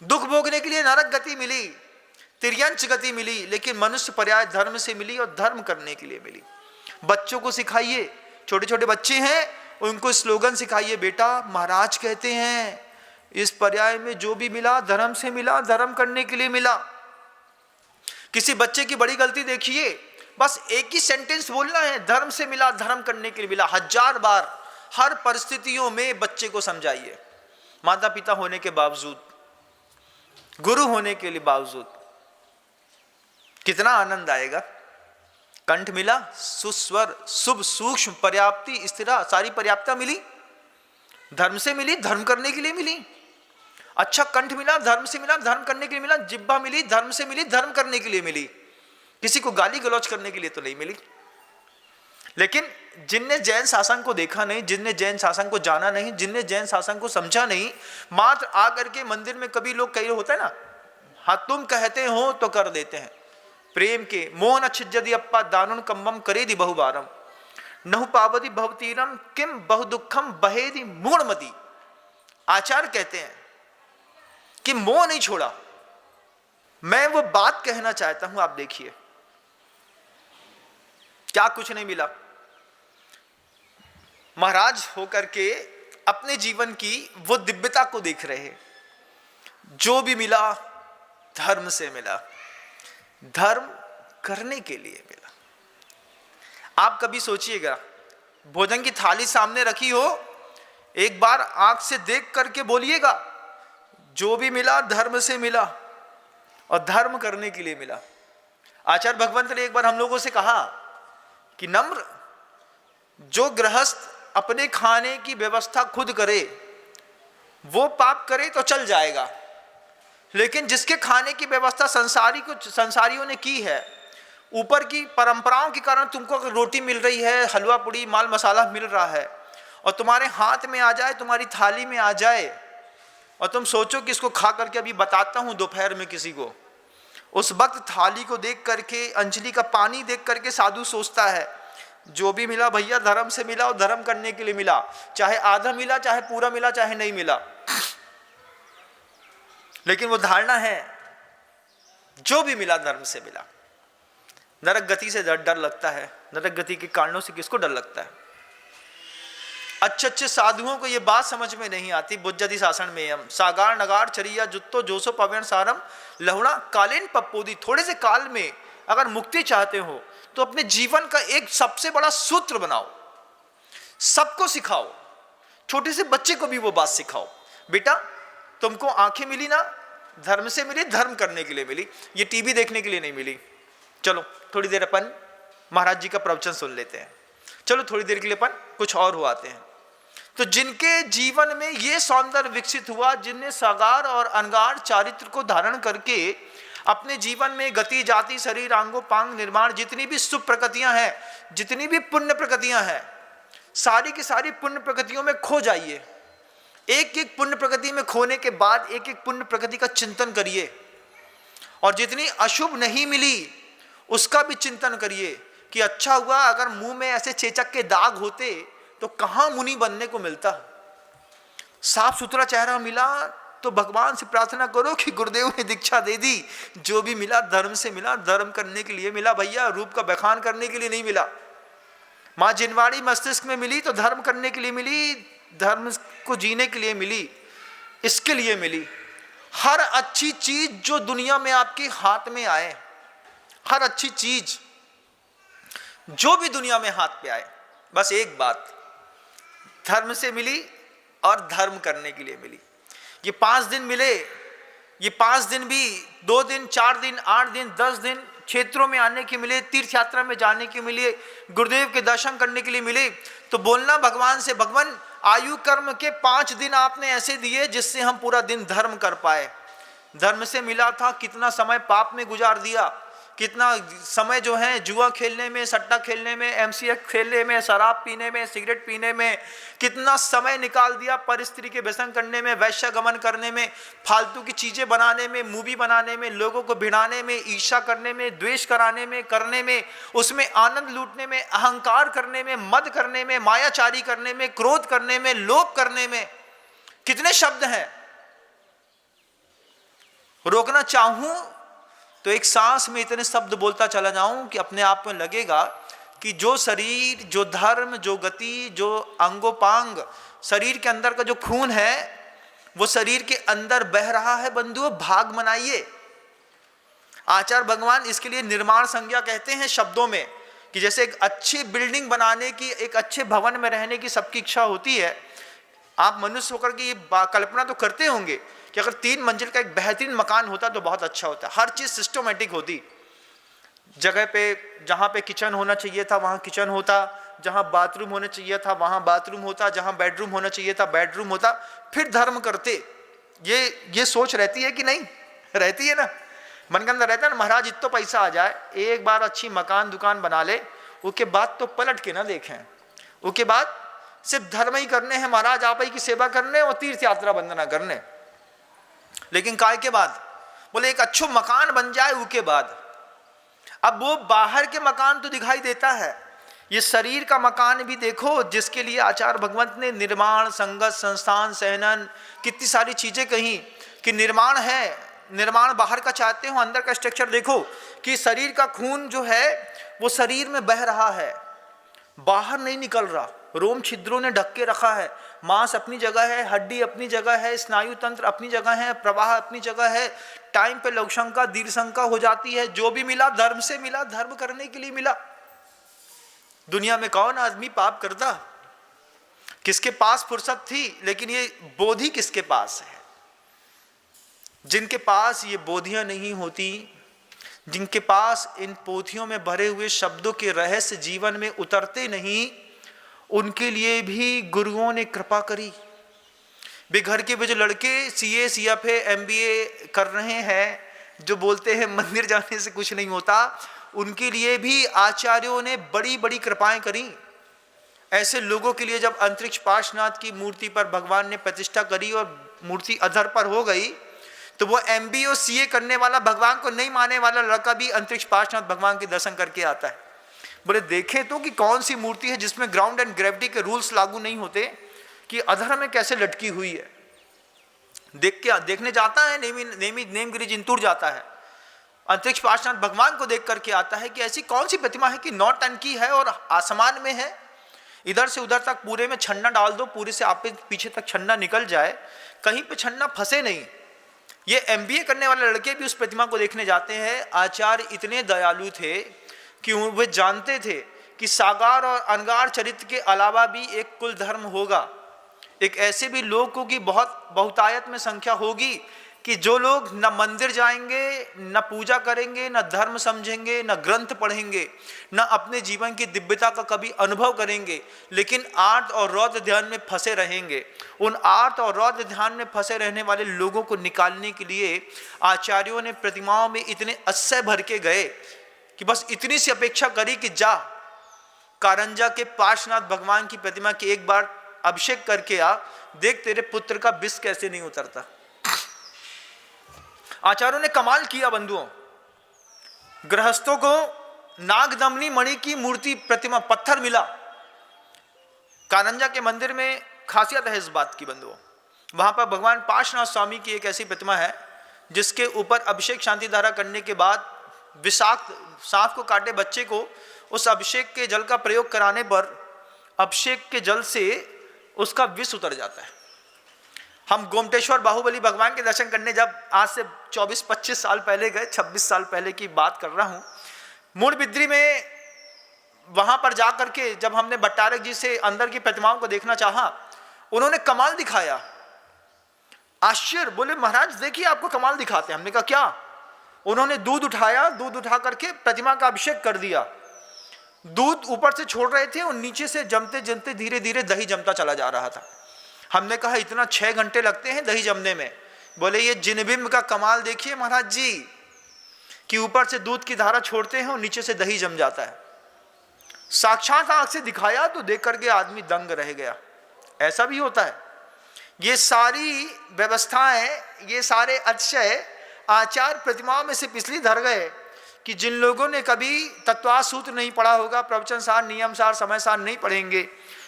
दुख भोगने के लिए नरक गति मिली, तिर्यंच गति मिली, लेकिन मनुष्य पर्याय धर्म से मिली और धर्म करने के लिए मिली। बच्चों को सिखाइए, छोटे छोटे बच्चे हैं उनको स्लोगन सिखाइए, बेटा महाराज कहते हैं इस पर्याय में जो भी मिला धर्म से मिला, धर्म करने के लिए मिला। किसी बच्चे की बड़ी गलती देखिए, बस एक ही सेंटेंस बोलना है, धर्म से मिला, धर्म करने के लिए मिला। 1000 बार हर परिस्थितियों में बच्चे को समझाइए, माता पिता होने के बावजूद, गुरु होने के लिए बावजूद। कितना आनंद आएगा। कंठ मिला, सुस्वर, शुभ, सूक्ष्म, पर्याप्ति, स्थिरा, सारी पर्याप्तता मिली, धर्म से मिली, धर्म करने के लिए मिली। अच्छा कंठ मिला, धर्म से मिला, धर्म करने के लिए मिला। जिह्वा मिली, धर्म से मिली, धर्म करने के लिए मिली। किसी को गाली गलौज करने के लिए तो नहीं मिली। लेकिन जिनने जैन शासन को देखा नहीं, जिनने जैन शासन को जाना नहीं, जिनने जैन शासन को समझा नहीं, मात्र आकर के मंदिर में कभी लोग कई होता है ना, हाँ तुम कहते हो तो कर देते हैं। प्रेम के मोहन छिज्जदि अप्पा दानुन कम्बम करेदि बहुबारम नहु पावति भवतीरम किम बहुदुखम बहेदि मूढ़मति। आचार्य कहते हैं कि मोह नहीं छोड़ा। मैं वो बात कहना चाहता हूं, आप देखिए क्या कुछ नहीं मिला। महाराज होकर के अपने जीवन की वो दिव्यता को देख रहे हैं। जो भी मिला धर्म से मिला, धर्म करने के लिए मिला। आप कभी सोचिएगा, भोजन की थाली सामने रखी हो, एक बार आंख से देख करके बोलिएगा जो भी मिला धर्म से मिला और धर्म करने के लिए मिला। आचार्य भगवंत ने एक बार हम लोगों से कहा कि नम्र, जो गृहस्थ अपने खाने की व्यवस्था खुद करे वो पाप करे तो चल जाएगा, लेकिन जिसके खाने की व्यवस्था संसारियों ने की है, ऊपर की परंपराओं के कारण तुमको अगर रोटी मिल रही है, हलवा पूड़ी माल मसाला मिल रहा है और तुम्हारे हाथ में आ जाए, तुम्हारी थाली में आ जाए और तुम सोचो कि इसको खा करके अभी बताता हूं दोपहर में किसी को, उस वक्त थाली को देख करके, अंजलि का पानी देख करके साधु सोचता है जो भी मिला भैया धर्म से मिला और धर्म करने के लिए मिला। चाहे आधा मिला, चाहे पूरा मिला, चाहे नहीं मिला, लेकिन वो धारणा है जो भी मिला धर्म से मिला। नरक गति से डर लगता है। नरक गति के कारणों से किसको डर लगता है? अच्छे साधुओं को ये बात समझ में नहीं आती। बुद्धि शासन में हम सागार नगार चरिया जुत्तो जोसो पवन सारम लहुणा कालीन पप्पोदी। थोड़े से काल में अगर मुक्ति चाहते हो तो अपने जीवन का एक सबसे बड़ा सूत्र बनाओ, सबको सिखाओ, छोटे से बच्चे को भी वो बात सिखाओ, बेटा तुमको आंखें मिली ना, धर्म से मिली, धर्म करने के लिए मिली, ये टीवी देखने के लिए नहीं मिली। चलो थोड़ी देर अपन महाराज जी का प्रवचन सुन लेते हैं, चलो थोड़ी देर के लिए अपन कुछ और हो आते हैं। तो जिनके जीवन में ये सौंदर्य विकसित हुआ, जिनने सागार और अनगार चारित्र को धारण करके अपने जीवन में गति जाति शरीर अंगों पांग निर्माण, जितनी भी शुभ प्रकृतियां हैं, जितनी भी पुण्य प्रकृतियां हैं, सारी की सारी पुण्य प्रकृतियों में खो जाइए। एक एक पुण्य प्रकृति में खोने के बाद एक एक पुण्य प्रकृति का चिंतन करिए, और जितनी अशुभ नहीं मिली उसका भी चिंतन करिए कि अच्छा हुआ अगर मुंह में ऐसे चेचक के दाग होते तो कहां मुनि बनने को मिलता। साफ सुथरा चेहरा मिला तो भगवान से प्रार्थना करो कि गुरुदेव ने दीक्षा दे दी, जो भी मिला धर्म से मिला, धर्म करने के लिए मिला भैया, रूप का बखान करने के लिए नहीं मिला। मां जिनवाड़ी मस्तिष्क में मिली तो धर्म करने के लिए मिली, धर्म को जीने के लिए मिली, इसके लिए मिली। हर अच्छी चीज जो दुनिया में आपके हाथ में आए, हर अच्छी चीज जो भी दुनिया में हाथ पे आए, बस एक बात धर्म से मिली और धर्म करने के लिए मिली। ये 5 दिन मिले, ये 5 दिन भी 2 दिन, 4 दिन, 8 दिन, 10 दिन क्षेत्रों में आने के मिले, तीर्थ यात्रा में जाने के मिले, गुरुदेव के दर्शन करने के लिए मिले। तो बोलना भगवान से, भगवान आयु कर्म के 5 दिन आपने ऐसे दिए जिससे हम पूरा दिन धर्म कर पाए। धर्म से मिला था, कितना समय पाप में गुजार दिया, कितना समय जो है जुआ खेलने में, सट्टा खेलने में, एमसीएफ खेलने में, शराब पीने में, सिगरेट पीने में, कितना समय निकाल दिया परिस्त्री के व्यसन करने में, वैश्यगमन करने में, फालतू की चीजें बनाने में, मूवी बनाने में, लोगों को भिड़ाने में, ईर्ष्या करने में, द्वेष कराने में, करने में, उसमें आनंद लूटने में, अहंकार करने में, मद करने में, मायाचारी करने में, क्रोध करने में, लोभ करने में। कितने शब्द हैं। रोकना चाहूं तो एक सांस में इतने शब्द बोलता चला जाऊं कि अपने आप में लगेगा कि जो शरीर, जो धर्म, जो गति, जो अंगोपांग, शरीर के अंदर का जो खून है वो शरीर के अंदर बह रहा है। बंधुओं, भाग मनाइए। आचार्य भगवान इसके लिए निर्माण संज्ञा कहते हैं शब्दों में, कि जैसे एक अच्छी बिल्डिंग बनाने की, एक अच्छे भवन में रहने की सबकी इच्छा होती है। आप मनुष्य होकर के ये कल्पना तो करते होंगे कि अगर 3 मंजिल का एक बेहतरीन मकान होता तो बहुत अच्छा होता, हर चीज सिस्टमेटिक होती, जगह पे जहाँ पे किचन होना चाहिए था वहाँ किचन होता, जहाँ बाथरूम होना चाहिए था वहाँ बाथरूम होता, जहाँ बेडरूम होना चाहिए था बेडरूम होता, फिर धर्म करते। ये सोच रहती है कि नहीं? रहती है ना, मन के अंदर रहता है ना, महाराज इतना पैसा आ जाए, एक बार अच्छी मकान दुकान बना ले, उसके बाद तो पलट के ना देखें, उसके बाद सिर्फ धर्म ही करने हैं महाराज, आप ही की सेवा करने और तीर्थ यात्रा वंदना करने। लेकिन काय के बाद बोले एक अच्छा मकान बन जाए, उसके बाद अब वो बाहर के मकान तो दिखाई देता है, ये शरीर का मकान भी देखो, जिसके लिए आचार्य भगवंत ने निर्माण, संगत, संस्थान, सहनन, कितनी सारी चीजें कही कि निर्माण है। निर्माण बाहर का चाहते हो, अंदर का स्ट्रक्चर देखो कि शरीर का खून जो है वो शरीर में बह रहा है, बाहर नहीं निकल रहा, रोम छिद्रों ने ढक के रखा है, मांस अपनी जगह है, हड्डी अपनी जगह है, स्नायु तंत्र अपनी जगह है, प्रवाह अपनी जगह है। टाइम पे लघुशंका दीर्घशंका हो जाती है। जो भी मिला धर्म से मिला, धर्म करने के लिए मिला। दुनिया में कौन आदमी पाप करता? किसके पास फुर्सत थी? लेकिन ये बोधि किसके पास है? जिनके पास ये बोधियां नहीं होती, जिनके पास इन पोथियों में भरे हुए शब्दों के रहस्य जीवन में उतरते नहीं, उनके लिए भी गुरुओं ने कृपा करी। बेघर के भी जो लड़के सीए, सीएफए, एमबीए कर रहे हैं, जो बोलते हैं मंदिर जाने से कुछ नहीं होता, उनके लिए भी आचार्यों ने बड़ी बड़ी कृपाएं करी। ऐसे लोगों के लिए जब अंतरिक्ष पार्श्वनाथ की मूर्ति पर भगवान ने प्रतिष्ठा करी और मूर्ति अधर पर हो गई, तो वो एमबीए और सीए करने वाला, भगवान को नहीं मानने वाला लड़का भी अंतरिक्ष पार्श्वनाथ भगवान के दर्शन करके आता है। बोले देखें तो कि कौन सी मूर्ति है जिसमें ग्राउंड एंड ग्रेविटी के रूल्स लागू नहीं होते, कि अधर में कैसे लटकी हुई है। देखने जाता है, नेमगिरी जिंतूर जाता है, अंतरिक्ष पार्श्वनाथ भगवान को देख करके आता है कि ऐसी कौन सी प्रतिमा है कि 9 टन की है और आसमान में है, इधर से उधर तक पूरे में छन्ना डाल दो, पूरे से आप पीछे तक छन्ना निकल जाए, कहीं पे छन्ना फंसे नहीं। ये एमबीए करने वाले लड़के भी उस प्रतिमा को देखने जाते हैं। आचार्य इतने दयालु थे कि वे जानते थे कि सागार और अनगार चरित्र के अलावा भी एक कुल धर्म होगा। एक ऐसे भी लोगों की बहुतायत में संख्या होगी कि जो लोग न मंदिर जाएंगे, न पूजा करेंगे, न धर्म समझेंगे, न ग्रंथ पढ़ेंगे, न अपने जीवन की दिव्यता का कभी अनुभव करेंगे, लेकिन आर्त और रौद्र ध्यान में फंसे रहेंगे। उन आर्त और रौद्र ध्यान में फंसे रहने वाले लोगों को निकालने के लिए आचार्यों ने प्रतिमाओं में इतने अश्चर्य भर के गए कि बस इतनी सी अपेक्षा करी कि जा कारंजा के पार्श्वनाथ भगवान की प्रतिमा के एक बार अभिषेक करके आ, देख तेरे पुत्र का विष कैसे नहीं उतरता। आचार्यों ने कमाल किया बंधुओं। गृहस्थों को नागदमनी मणि की मूर्ति प्रतिमा पत्थर मिला। कारंजा के मंदिर में खासियत है इस बात की बंधुओं, वहां पर भगवान पार्श्वनाथ स्वामी की एक ऐसी प्रतिमा है जिसके ऊपर अभिषेक शांति धारा करने के बाद विषाक्त सांप को काटे बच्चे को उस अभिषेक के जल का प्रयोग कराने पर अभिषेक के जल से उसका विष उतर जाता है। हम गोमटेश्वर बाहुबली भगवान के दर्शन करने जब आज से 24-25 साल पहले गए, 26 साल पहले की बात कर रहा हूं, मूड़बिद्री में वहां पर जाकर के जब हमने भट्टारक जी से अंदर की प्रतिमाओं को देखना चाहा, उन्होंने कमाल दिखाया। आश्चर्य, बोले महाराज देखिए आपको कमाल दिखाते हैं। हमने कहा क्या? उन्होंने दूध उठाया, दूध उठा करके प्रतिमा का अभिषेक कर दिया। दूध ऊपर से छोड़ रहे थे और नीचे से जमते जमते धीरे धीरे दही जमता चला जा रहा था। हमने कहा इतना 6 घंटे लगते हैं दही जमने में? बोले ये जिनबिंब का कमाल देखिए महाराज जी, कि ऊपर से दूध की धारा छोड़ते हैं और नीचे से दही जम जाता है। साक्षात आंख से दिखाया तो देख करके आदमी दंग रह गया। ऐसा भी होता है। ये सारी व्यवस्थाएं, ये सारे अतिशय आचार प्रतिमाओं में से पिछली धर गए कि जिन लोगों ने कभी तत्वार्थ सूत्र नहीं पढ़ा होगा, प्रवचन सार, नियम सार, समय सार नहीं पढ़ेंगे,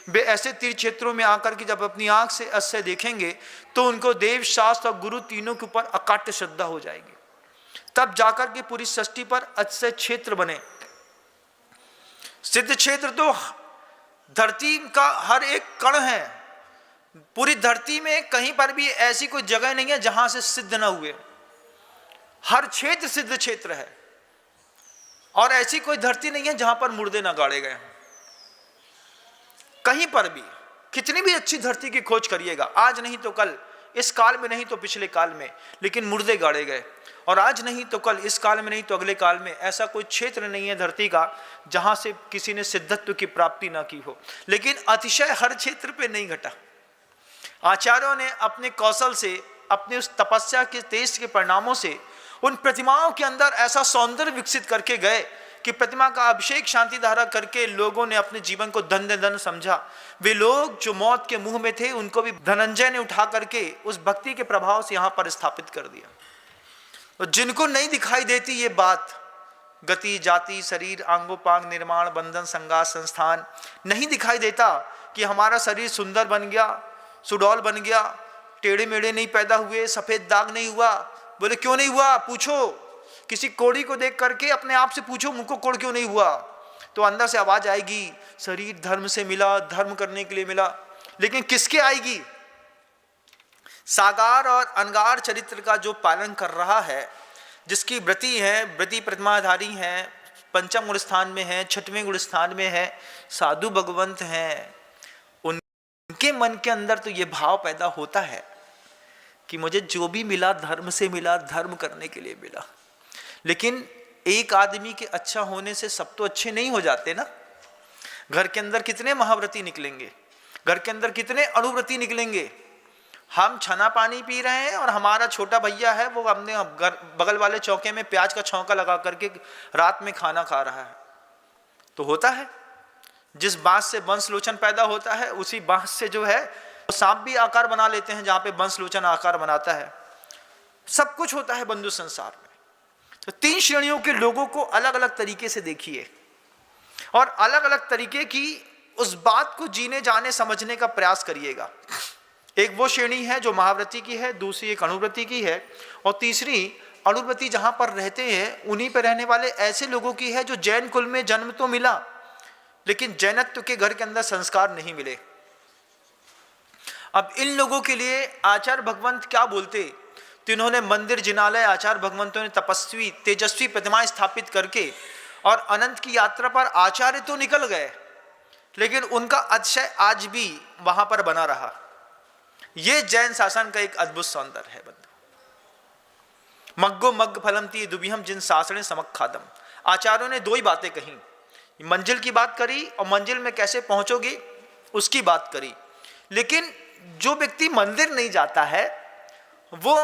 वे ऐसे तीर्थ क्षेत्रों में आकर के जब अपनी आंख से अश्य देखेंगे तो उनको देव, शास्त्र और गुरु तीनों के ऊपर अकाट्य श्रद्धा हो जाएगी। तब जाकर के पूरी सृष्टि पर अतिशय क्षेत्र बने। सिद्ध क्षेत्र तो धरती का हर एक कण है। पूरी धरती में कहीं पर भी ऐसी कोई जगह नहीं है जहां से सिद्ध न हुए। हर क्षेत्र सिद्ध क्षेत्र है और ऐसी कोई धरती नहीं है जहां पर मुर्दे न गाड़े गए। कहीं पर भी कितनी भी अच्छी धरती की खोज करिएगा, आज नहीं तो कल, इस काल में नहीं तो पिछले काल में, लेकिन मुर्दे गाड़े गए। और आज नहीं तो कल, इस काल में नहीं तो अगले काल में ऐसा कोई क्षेत्र नहीं है धरती का जहां से किसी ने सिद्धत्व की प्राप्ति ना की हो। लेकिन अतिशय हर क्षेत्र पे नहीं घटा। आचार्यों ने अपने कौशल से, अपने उस तपस्या के तेज के परिणामों से उन प्रतिमाओं के अंदर ऐसा सौंदर्य विकसित करके गए कि प्रतिमा का अभिषेक शांति धारा करके लोगों ने अपने जीवन को धन्य समझा। वे लोग जो मौत के मुंह में थे उनको भी धनंजय ने उठा करके उस भक्ति के प्रभाव से यहां पर स्थापित कर दिया। तो जिनको नहीं दिखाई देती ये बात, गति, जाति, शरीर, आंगोपांग, निर्माण, बंधन, संगात, संस्थान, नहीं दिखाई देता कि हमारा शरीर सुंदर बन गया, सुडौल बन गया, टेढ़े मेढ़े नहीं पैदा हुए, सफेद दाग नहीं हुआ। बोले क्यों नहीं हुआ? पूछो किसी कोढ़ी को देख करके अपने आप से पूछो मुझको कोढ़ क्यों नहीं हुआ, तो अंदर से आवाज आएगी शरीर धर्म से मिला, धर्म करने के लिए मिला। लेकिन किसके आएगी? साकार और अनगार चरित्र का जो पालन कर रहा है, जिसकी व्रति है, व्रति प्रतिमाधारी है, पंचम गुण स्थान में है, छठवें गुण स्थान में है, साधु भगवंत हैं, उनके मन के अंदर तो ये भाव पैदा होता है कि मुझे जो भी मिला धर्म से मिला, धर्म करने के लिए मिला। लेकिन एक आदमी के अच्छा होने से सब तो अच्छे नहीं हो जाते ना। घर के अंदर कितने महाव्रती निकलेंगे, घर के अंदर कितने अणुव्रती निकलेंगे। हम छना पानी पी रहे हैं और हमारा छोटा भैया है वो अपने बगल वाले चौके में प्याज का छौंका लगा करके रात में खाना खा रहा है। तो होता है, जिस बांस से वंशलोचन पैदा होता है उसी बांस से जो है सांप भी आकार बना लेते हैं जहां पे वंशलोचन आकार बनाता है। सब कुछ होता है बंधु संसार में। तो 3 श्रेणियों के लोगों को अलग अलग तरीके से देखिए और अलग अलग तरीके की उस बात को जीने जाने समझने का प्रयास करिएगा। एक वो श्रेणी है जो महाव्रती की है, दूसरी एक अणुव्रती की है और तीसरी अणुव्रती जहां पर रहते हैं उन्हीं पर रहने वाले ऐसे लोगों की है जो जैन कुल में जन्म तो मिला लेकिन जैनत्व के घर के अंदर संस्कार नहीं मिले। अब इन लोगों के लिए आचार्य भगवंत क्या बोलते? तो इन्होंने मंदिर जिनालय आचार्य भगवंतों ने तपस्वी तेजस्वी प्रतिमाएं स्थापित करके और अनंत की यात्रा पर आचार्य तो निकल गए लेकिन उनका अतिशय आज भी वहां पर बना रहा। यह जैन शासन का एक अद्भुत सौंदर्य है बंधु। मग्गो मग्ग फलमती दुबिहम जिन शासने समक खादम। आचार्यों ने 2 ही बातें कही, मंजिल की बात करी और मंजिल में कैसे पहुंचोगे उसकी बात करी। लेकिन जो व्यक्ति मंदिर नहीं जाता है वो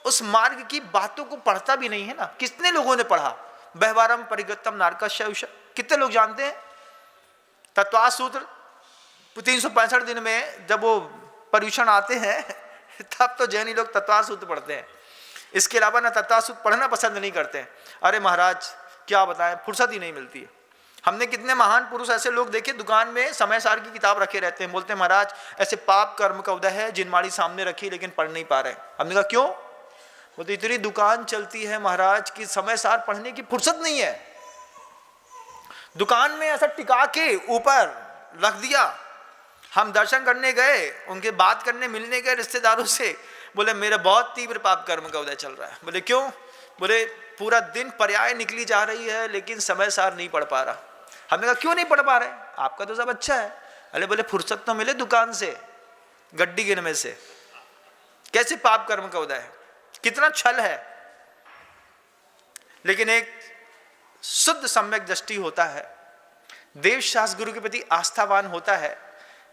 उस मार्ग की बातों को पढ़ता भी नहीं है ना। कितने लोगों ने पढ़ा व्यवहारम परिगतम नारकस्य, कितने लोग जानते हैं तत्वार्थ सूत्र? 365 दिन में जब वो पर्यूषण आते हैं तब तो जैनी लोग तत्वार्थ सूत्र पढ़ते हैं। इसके अलावा ना तत्वार्थ सूत्र पढ़ना पसंद नहीं करते हैं। अरे महाराज क्या बताएं, फुर्सत ही नहीं मिलती है। हमने कितने महान पुरुष ऐसे लोग देखे दुकान में समय सार की किताब रखे रहते हैं, बोलते हैं महाराज ऐसे पाप कर्म का उदय है, जिनमाड़ी सामने रखी लेकिन पढ़ नहीं पा रहे। हमने कहा क्यों? वो तो इतनी दुकान चलती है महाराज कि समय सार पढ़ने की फुर्सत नहीं है। दुकान में ऐसा टिका के ऊपर रख दिया, हम दर्शन करने गए, उनके बात करने मिलने गए रिश्तेदारों से, बोले मेरा बहुत तीव्र पाप कर्म का उदय चल रहा है। बोले क्यों? बोले पूरा दिन पर्याय निकली जा रही है लेकिन समय सार नहीं पढ़ पा रहा। हमने कहा क्यों नहीं पढ़ पा रहे? आपका तो सब अच्छा है। अरे बोले फुर्सत तो मिले दुकान से, गड्डी गिनने से। कैसे पाप कर्म का उदय है? कितना छल है। लेकिन एक शुद्ध सम्यक दृष्टि होता है, देव शास्त्र गुरु के प्रति आस्थावान होता है,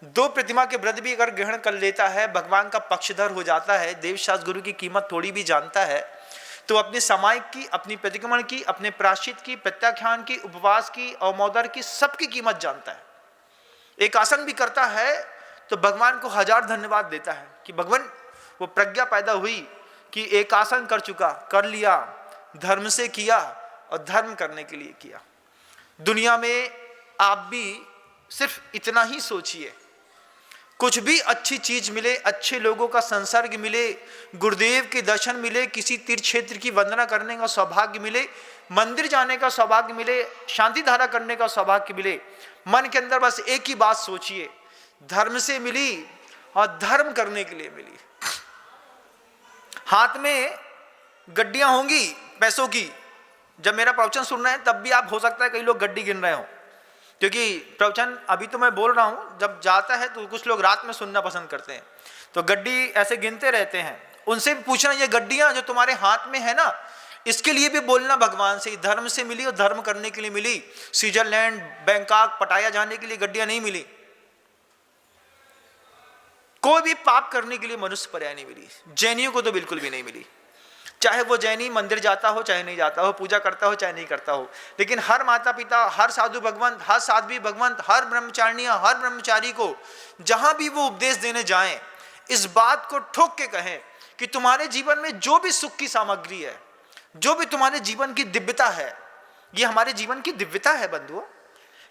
दो प्रतिमा के व्रत भी अगर ग्रहण कर लेता है, भगवान का पक्षधर हो जाता है, देव शास्त्र गुरु की कीमत थोड़ी भी जानता है, तो अपने सामायिक की, अपनी प्रतिक्रमण की, अपने प्रायश्चित की, प्रत्याख्यान की, उपवास की, अवमोदर की, सबकी कीमत जानता है। एक आसन भी करता है तो भगवान को 1000 धन्यवाद देता है कि भगवान वो प्रज्ञा पैदा हुई कि एक आसन कर चुका, कर लिया, धर्म से किया और धर्म करने के लिए किया। दुनिया में आप भी सिर्फ इतना ही सोचिए, कुछ भी अच्छी चीज मिले, अच्छे लोगों का संसर्ग मिले, गुरुदेव के दर्शन मिले, किसी तीर्थ क्षेत्र की वंदना करने का सौभाग्य मिले, मंदिर जाने का सौभाग्य मिले, शांति धारा करने का सौभाग्य मिले, मन के अंदर बस एक ही बात सोचिए, धर्म से मिली और धर्म करने के लिए मिली। हाथ में गड्डियां होंगी पैसों की, जब मेरा प्रवचन सुन रहे हैं तब भी आप हो सकता है कई लोग गड्डी गिन रहे हो, क्योंकि प्रवचन अभी तो मैं बोल रहा हूं, जब जाता है तो कुछ लोग रात में सुनना पसंद करते हैं, तो गड्डी ऐसे गिनते रहते हैं। उनसे भी पूछना, ये गड्डियां जो तुम्हारे हाथ में है ना, इसके लिए भी बोलना भगवान से, धर्म से मिली और धर्म करने के लिए मिली। स्विट्जरलैंड, बैंकॉक, पटाया जाने के लिए गड्डियां नहीं मिली, कोई भी पाप करने के लिए मनुष्य पर्याय नहीं मिली। जैनियों को तो बिल्कुल भी नहीं मिली, चाहे वो जैनी मंदिर जाता हो चाहे नहीं जाता हो, पूजा करता हो चाहे नहीं करता हो, लेकिन हर माता पिता, हर साधु भगवंत, हर साध्वी भगवंत, हर ब्रह्मचारिणियां, हर ब्रह्मचारी को जहां भी वो उपदेश देने जाएं, इस बात को ठोक के कहें कि तुम्हारे जीवन में जो भी सुख की सामग्री है, जो भी तुम्हारे जीवन की दिव्यता है, ये हमारे जीवन की दिव्यता है बंधुओं,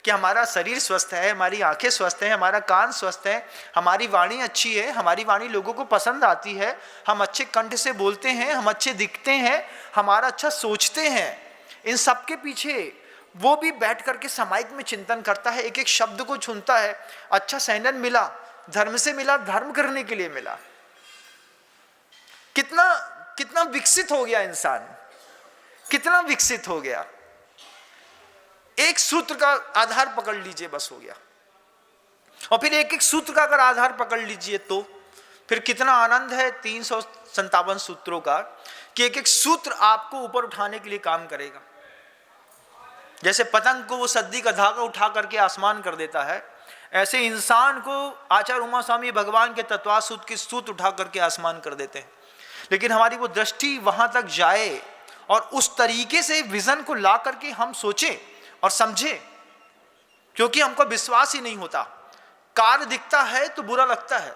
कि हमारा शरीर स्वस्थ है, हमारी आंखें स्वस्थ हैं, हमारा कान स्वस्थ है, हमारी वाणी अच्छी है, हमारी वाणी लोगों को पसंद आती है, हम अच्छे कंठ से बोलते हैं, हम अच्छे दिखते हैं, हमारा अच्छा सोचते हैं। इन सब के पीछे वो भी बैठ करके सामायिक में चिंतन करता है, एक एक शब्द को चुनता है। अच्छा सैनन मिला, धर्म से मिला, धर्म करने के लिए मिला। कितना कितना विकसित हो गया इंसान, कितना विकसित हो गया। एक सूत्र का आधार पकड़ लीजिए, बस हो गया। और फिर एक एक सूत्र का अगर आधार पकड़ लीजिए तो फिर कितना आनंद है 357 सूत्रों का, कि एक एक सूत्र आपको ऊपर उठाने के लिए काम करेगा। जैसे पतंग को वो सद्दी का धागा उठा करके आसमान कर देता है, ऐसे इंसान को आचार्य उमा स्वामी भगवान के तत्वासूत्र के सूत्र उठा करके आसमान कर देते हैं। लेकिन हमारी वो दृष्टि वहां तक जाए और उस तरीके से विजन को ला करके हम सोचें और समझे, क्योंकि हमको विश्वास ही नहीं होता। कार दिखता है तो बुरा लगता है,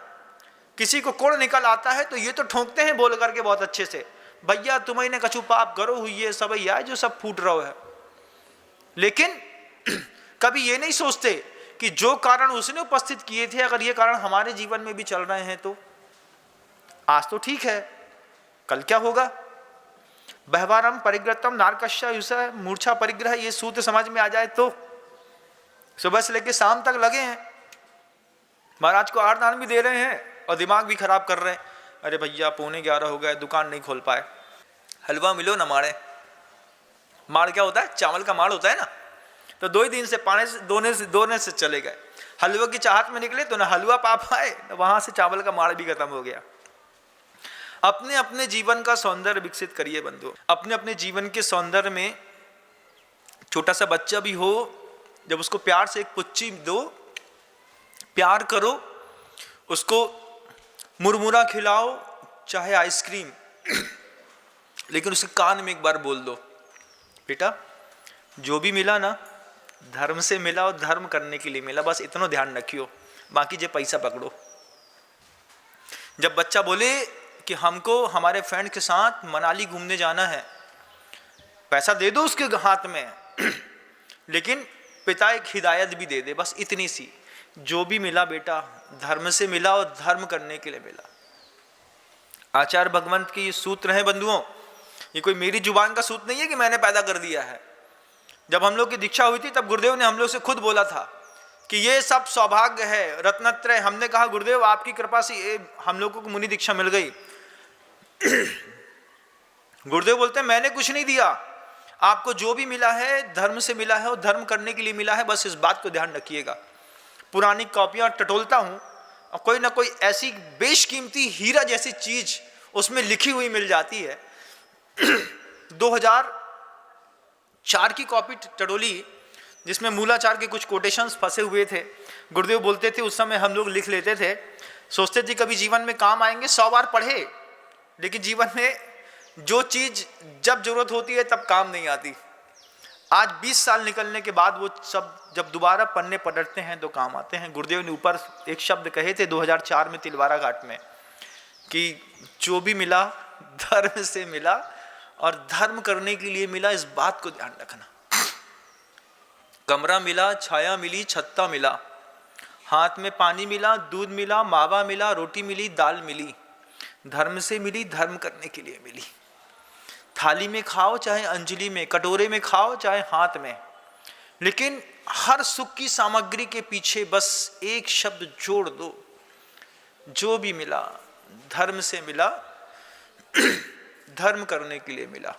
किसी को कोड़ निकल आता है तो ये तो ठोंकते हैं बोल करके बहुत अच्छे से, भैया तुम्हें कछु पाप करो हुई है सब या जो सब फूट रहा है। लेकिन कभी ये नहीं सोचते कि जो कारण उसने उपस्थित किए थे, अगर ये कारण हमारे जीवन में भी चल रहे हैं तो आज तो ठीक है, कल क्या होगा। व्यवहारम परिग्रतम नारकश्य मूर्छा परिग्रह, ये सूत्र समझ में आ जाए तो सुबह से लेकर शाम तक लगे हैं, महाराज को आरदान भी दे रहे हैं और दिमाग भी खराब कर रहे हैं। अरे भैया 11:15 हो गए, दुकान नहीं खोल पाए, हलवा मिलो ना माड़े। माड़ क्या होता है? चावल का माड़ होता है ना, तो 2 ही दिन से पाने से दोने से चले गए। हलवा की चाहत में निकले तो ना हलवा पा पाए, वहां से चावल का माड़ भी खत्म हो गया। अपने अपने जीवन का सौंदर्य विकसित करिए बंधु। अपने अपने जीवन के सौंदर्य में छोटा सा बच्चा भी हो, जब उसको प्यार से एक पुच्ची दो, प्यार करो, उसको मुरमुरा खिलाओ, चाहे आइसक्रीम, लेकिन उसके कान में एक बार बोल दो, बेटा जो भी मिला ना धर्म से मिला और धर्म करने के लिए मिला, बस इतना ध्यान रखियो, बाकी जो पैसा पकड़ो। जब बच्चा बोले कि हमको हमारे फ्रेंड के साथ मनाली घूमने जाना है, पैसा दे दो उसके हाथ में, लेकिन पिता एक हिदायत भी दे दे, बस इतनी सी, जो भी मिला बेटा धर्म से मिला और धर्म करने के लिए मिला। आचार्य भगवंत के ये सूत्र हैं बंधुओं, ये कोई मेरी जुबान का सूत्र नहीं है कि मैंने पैदा कर दिया है। जब हम लोग की दीक्षा हुई थी तब गुरुदेव ने हम लोग से खुद बोला था कि ये सब सौभाग्य है, रत्नत्रय। हमने कहा गुरुदेव आपकी कृपा से ये हम लोगों को मुनि दीक्षा मिल गई। गुरुदेव बोलते हैं मैंने कुछ नहीं दिया, आपको जो भी मिला है धर्म से मिला है और धर्म करने के लिए मिला है, बस इस बात को ध्यान रखिएगा। पुरानी कॉपियां टटोलता हूं और कोई ना कोई ऐसी बेशकीमती हीरा जैसी चीज उसमें लिखी हुई मिल जाती है। 2004 की कॉपी टटोली जिसमें मूलाचार के कुछ कोटेशंस फंसे हुए थे। गुरुदेव बोलते थे उस समय हम लोग लिख लेते थे, सोचते थे कभी जीवन में काम आएंगे, 100 बार पढ़े, लेकिन जीवन में जो चीज जब जरूरत होती है तब काम नहीं आती। आज 20 साल निकलने के बाद वो सब जब दोबारा पन्ने पलटते हैं तो काम आते हैं। गुरुदेव ने ऊपर एक शब्द कहे थे 2004 में तिलवारा घाट में कि जो भी मिला धर्म से मिला और धर्म करने के लिए मिला, इस बात को ध्यान रखना। कमरा मिला, छाया मिली, छत्ता मिला, हाथ में पानी मिला, दूध मिला, मावा मिला, रोटी मिली, दाल मिली, धर्म से मिली, धर्म करने के लिए मिली। थाली में खाओ चाहे अंजलि में, कटोरे में खाओ चाहे हाथ में, लेकिन हर सुख की सामग्री के पीछे बस एक शब्द जोड़ दो, जो भी मिला धर्म से मिला, धर्म करने के लिए मिला।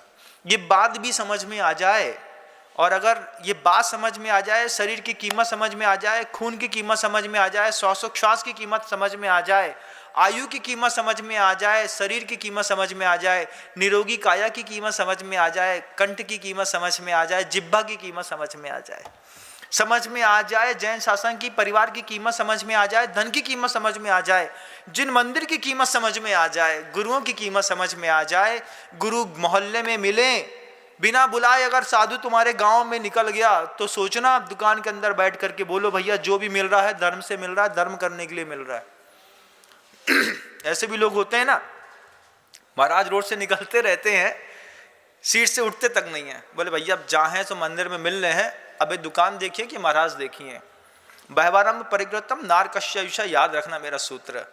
ये बात भी समझ में आ जाए, और अगर ये बात समझ में आ जाए, शरीर की कीमत समझ में आ जाए, खून की कीमत समझ में आ जाए, श्वासोच्छ्वास की कीमत समझ में आ जाए, आयु की कीमत समझ में आ जाए, शरीर की कीमत समझ में आ जाए, निरोगी काया की कीमत समझ में आ जाए, कंठ की कीमत समझ में आ जाए, जिह्वा की कीमत समझ में आ जाए, समझ में आ जाए, जैन शासन की परिवार की कीमत समझ में आ जाए, धन की कीमत समझ में आ जाए, जिन मंदिर की कीमत समझ में आ जाए, गुरुओं की कीमत समझ में आ जाए, गुरु मोहल्ले में मिले, बिना बुलाए अगर साधु तुम्हारे गांव में निकल गया तो सोचना दुकान के अंदर बैठ करके बोलो भैया जो भी मिल रहा है धर्म से मिल रहा है, धर्म करने के लिए मिल रहा है। ऐसे भी लोग होते हैं ना, महाराज रोड से निकलते रहते हैं, सीट से उठते तक नहीं है, बोले भैया अब जहाँ हैं तो मंदिर में मिल रहे हैं, अबे दुकान देखिए कि महाराज देखिए। बहवारम परिग्रतम नारकश्ययुषा, याद रखना मेरा सूत्र।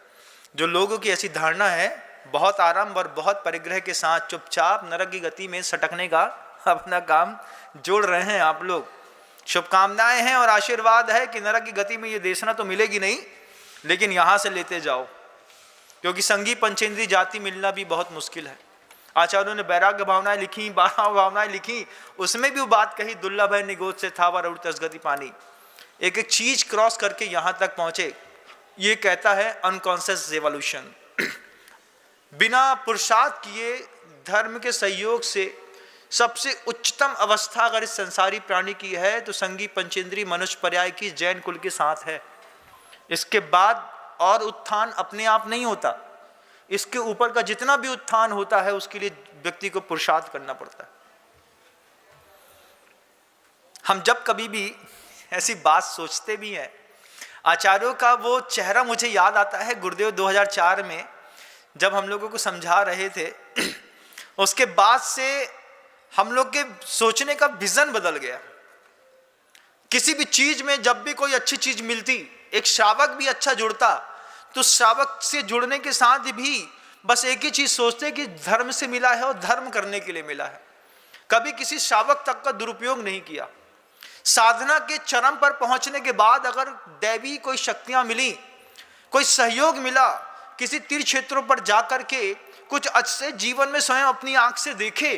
जो लोगों की ऐसी धारणा है बहुत आराम और बहुत परिग्रह के साथ चुपचाप नरक की गति में सटकने का अपना काम जोड़ रहे हैं आप लोग। शुभकामनाएं हैं और आशीर्वाद है कि नरक की गति में ये देशना तो मिलेगी नहीं, लेकिन यहाँ से लेते जाओ, क्योंकि संगी पंचेंद्री जाति मिलना भी बहुत मुश्किल है। आचार्यों ने वैराग्य भावनाएं लिखी, 12 भावनाएं लिखी, उसमें भी वो बात कही दुर्लभ है निगोद से था वर तसगति पानी। एक एक चीज क्रॉस करके यहाँ तक पहुंचे, ये कहता है अनकॉन्शियस रेवोल्यूशन। बिना पुरुषार्थ किए धर्म के सहयोग से सबसे उच्चतम अवस्था अगर इस संसारी प्राणी की है तो संगी पंचेंद्री मनुष्य पर्याय की जैन कुल के साथ है। इसके बाद और उत्थान अपने आप नहीं होता, इसके ऊपर का जितना भी उत्थान होता है उसके लिए व्यक्ति को पुरुषार्थ करना पड़ता है। हम जब कभी भी ऐसी बात सोचते भी हैं, आचार्यों का वो चेहरा मुझे याद आता है। गुरुदेव 2004 में जब हम लोगों को समझा रहे थे, उसके बाद से हम लोग के सोचने का विजन बदल गया। किसी भी चीज में जब भी कोई अच्छी चीज मिलती, एक श्रावक भी अच्छा जुड़ता, तो श्रावक से जुड़ने के साथ भी बस एक ही चीज सोचते कि धर्म से मिला है और धर्म करने के लिए मिला है। कभी किसी श्रावक तक का दुरुपयोग नहीं किया। साधना के चरम पर पहुंचने के बाद अगर दैवी कोई शक्तियां मिली, कोई सहयोग मिला, किसी तीर्थ क्षेत्रों पर जाकर के कुछ अच्छे जीवन में स्वयं अपनी आंख से देखे,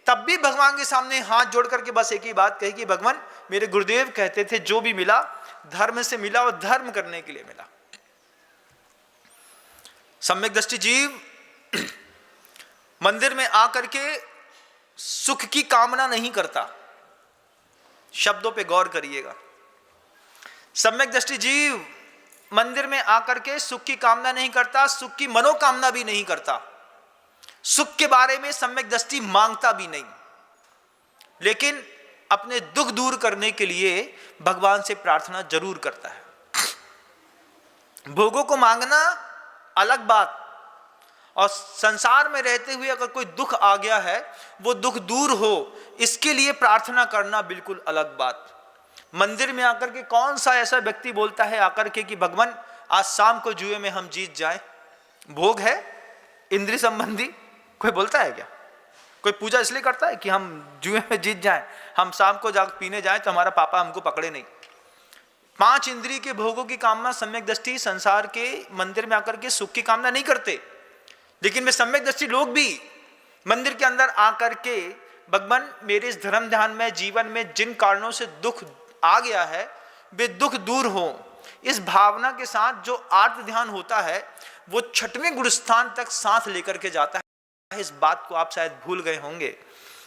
तब भी भगवान के सामने हाथ जोड़ करके बस एक ही बात कही कि भगवान मेरे गुरुदेव कहते थे जो भी मिला धर्म से मिला और धर्म करने के लिए मिला। सम्यक दृष्टि जीव मंदिर में आकर के सुख की कामना नहीं करता। शब्दों पे गौर करिएगा। सम्यक दृष्टि जीव मंदिर में आकर के सुख की कामना नहीं करता, सुख की मनोकामना भी नहीं करता, सुख के बारे में सम्यक दृष्टि मांगता भी नहीं, लेकिन अपने दुख दूर करने के लिए भगवान से प्रार्थना जरूर करता है। भोगों को मांगना अलग बात, और संसार में रहते हुए अगर कोई दुख आ गया है, वो दुख दूर हो इसके लिए प्रार्थना करना बिल्कुल अलग बात। मंदिर में आकर के कौन सा ऐसा व्यक्ति बोलता है आकर के कि भगवान आज शाम को जुए में हम जीत जाएं? भोग है इंद्रिय संबंधी, कोई बोलता है क्या? कोई पूजा इसलिए करता है कि हम जुए में जीत जाएं, हम शाम को जाकर पीने जाएं तो हमारा पापा हमको पकड़े नहीं? 5 इंद्रिय के भोगों की कामना, सम्यक दृष्टि संसार के मंदिर में आकर के सुख की कामना नहीं करते, लेकिन वे सम्यक दृष्टि लोग भी मंदिर के अंदर आकर के भगवान मेरे इस धर्म ध्यान में जीवन में जिन कारणों से दुख आ गया है वे दुख दूर हो, इस भावना के साथ जो आर्त ध्यान होता है वो 6वें गुण स्थान तक सांस लेकर के जाता है। इस बात को आप शायद भूल गए होंगे,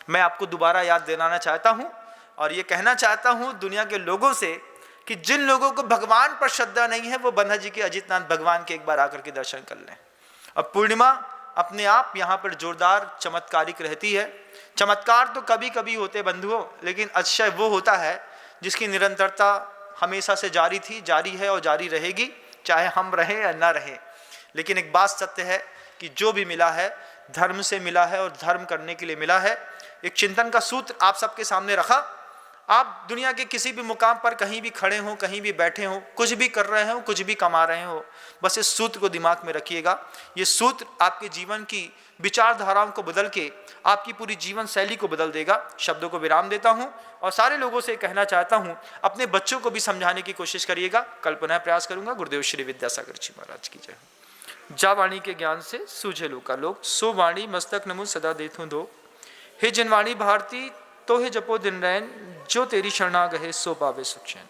मैं आपको दोबारा याद दिलाना चाहता हूं और ये कहना चाहता हूं दुनिया के लोगों से कि जिन लोगों को भगवान पर श्रद्धा नहीं है वो बंधा जी के अजितनाथ भगवान के एक बार आकर के दर्शन कर लें। अब पूर्णिमा अपने आप यहाँ पर जोरदार चमत्कारिक रहती है। चमत्कार तो कभी कभी होते बंधुओं, लेकिन अतिशय वो होता है जिसकी निरंतरता हमेशा से जारी थी, जारी है और जारी रहेगी, चाहे हम रहें या ना रहें। लेकिन एक बात सत्य है कि जो भी मिला है धर्म से मिला है और धर्म करने के लिए मिला है। एक चिंतन का सूत्र आप सबके सामने रखा। आप दुनिया के किसी भी मुकाम पर कहीं भी खड़े हो, कहीं भी बैठे हो, कुछ भी कर रहे हो, कुछ भी कमा रहे हो, बस इस सूत्र को दिमाग में रखिएगा। ये सूत्र आपके जीवन की विचारधाराओं को बदल के आपकी पूरी जीवन शैली को बदल देगा। शब्दों को विराम देता हूं और सारे लोगों से कहना चाहता हूं अपने बच्चों को भी समझाने की कोशिश करिएगा। कल पुनः प्रयास करूंगा। गुरुदेव श्री विद्यासागर जी महाराज की जय। जा वाणी के ज्ञान से सूझे लोका लोक, सो वाणी मस्तक नमु सदा देथु दो। हे जिनवाणी भारती तो हे जपो दिन रैन, जो तेरी शरणा गहे सो पावे सुख चैन।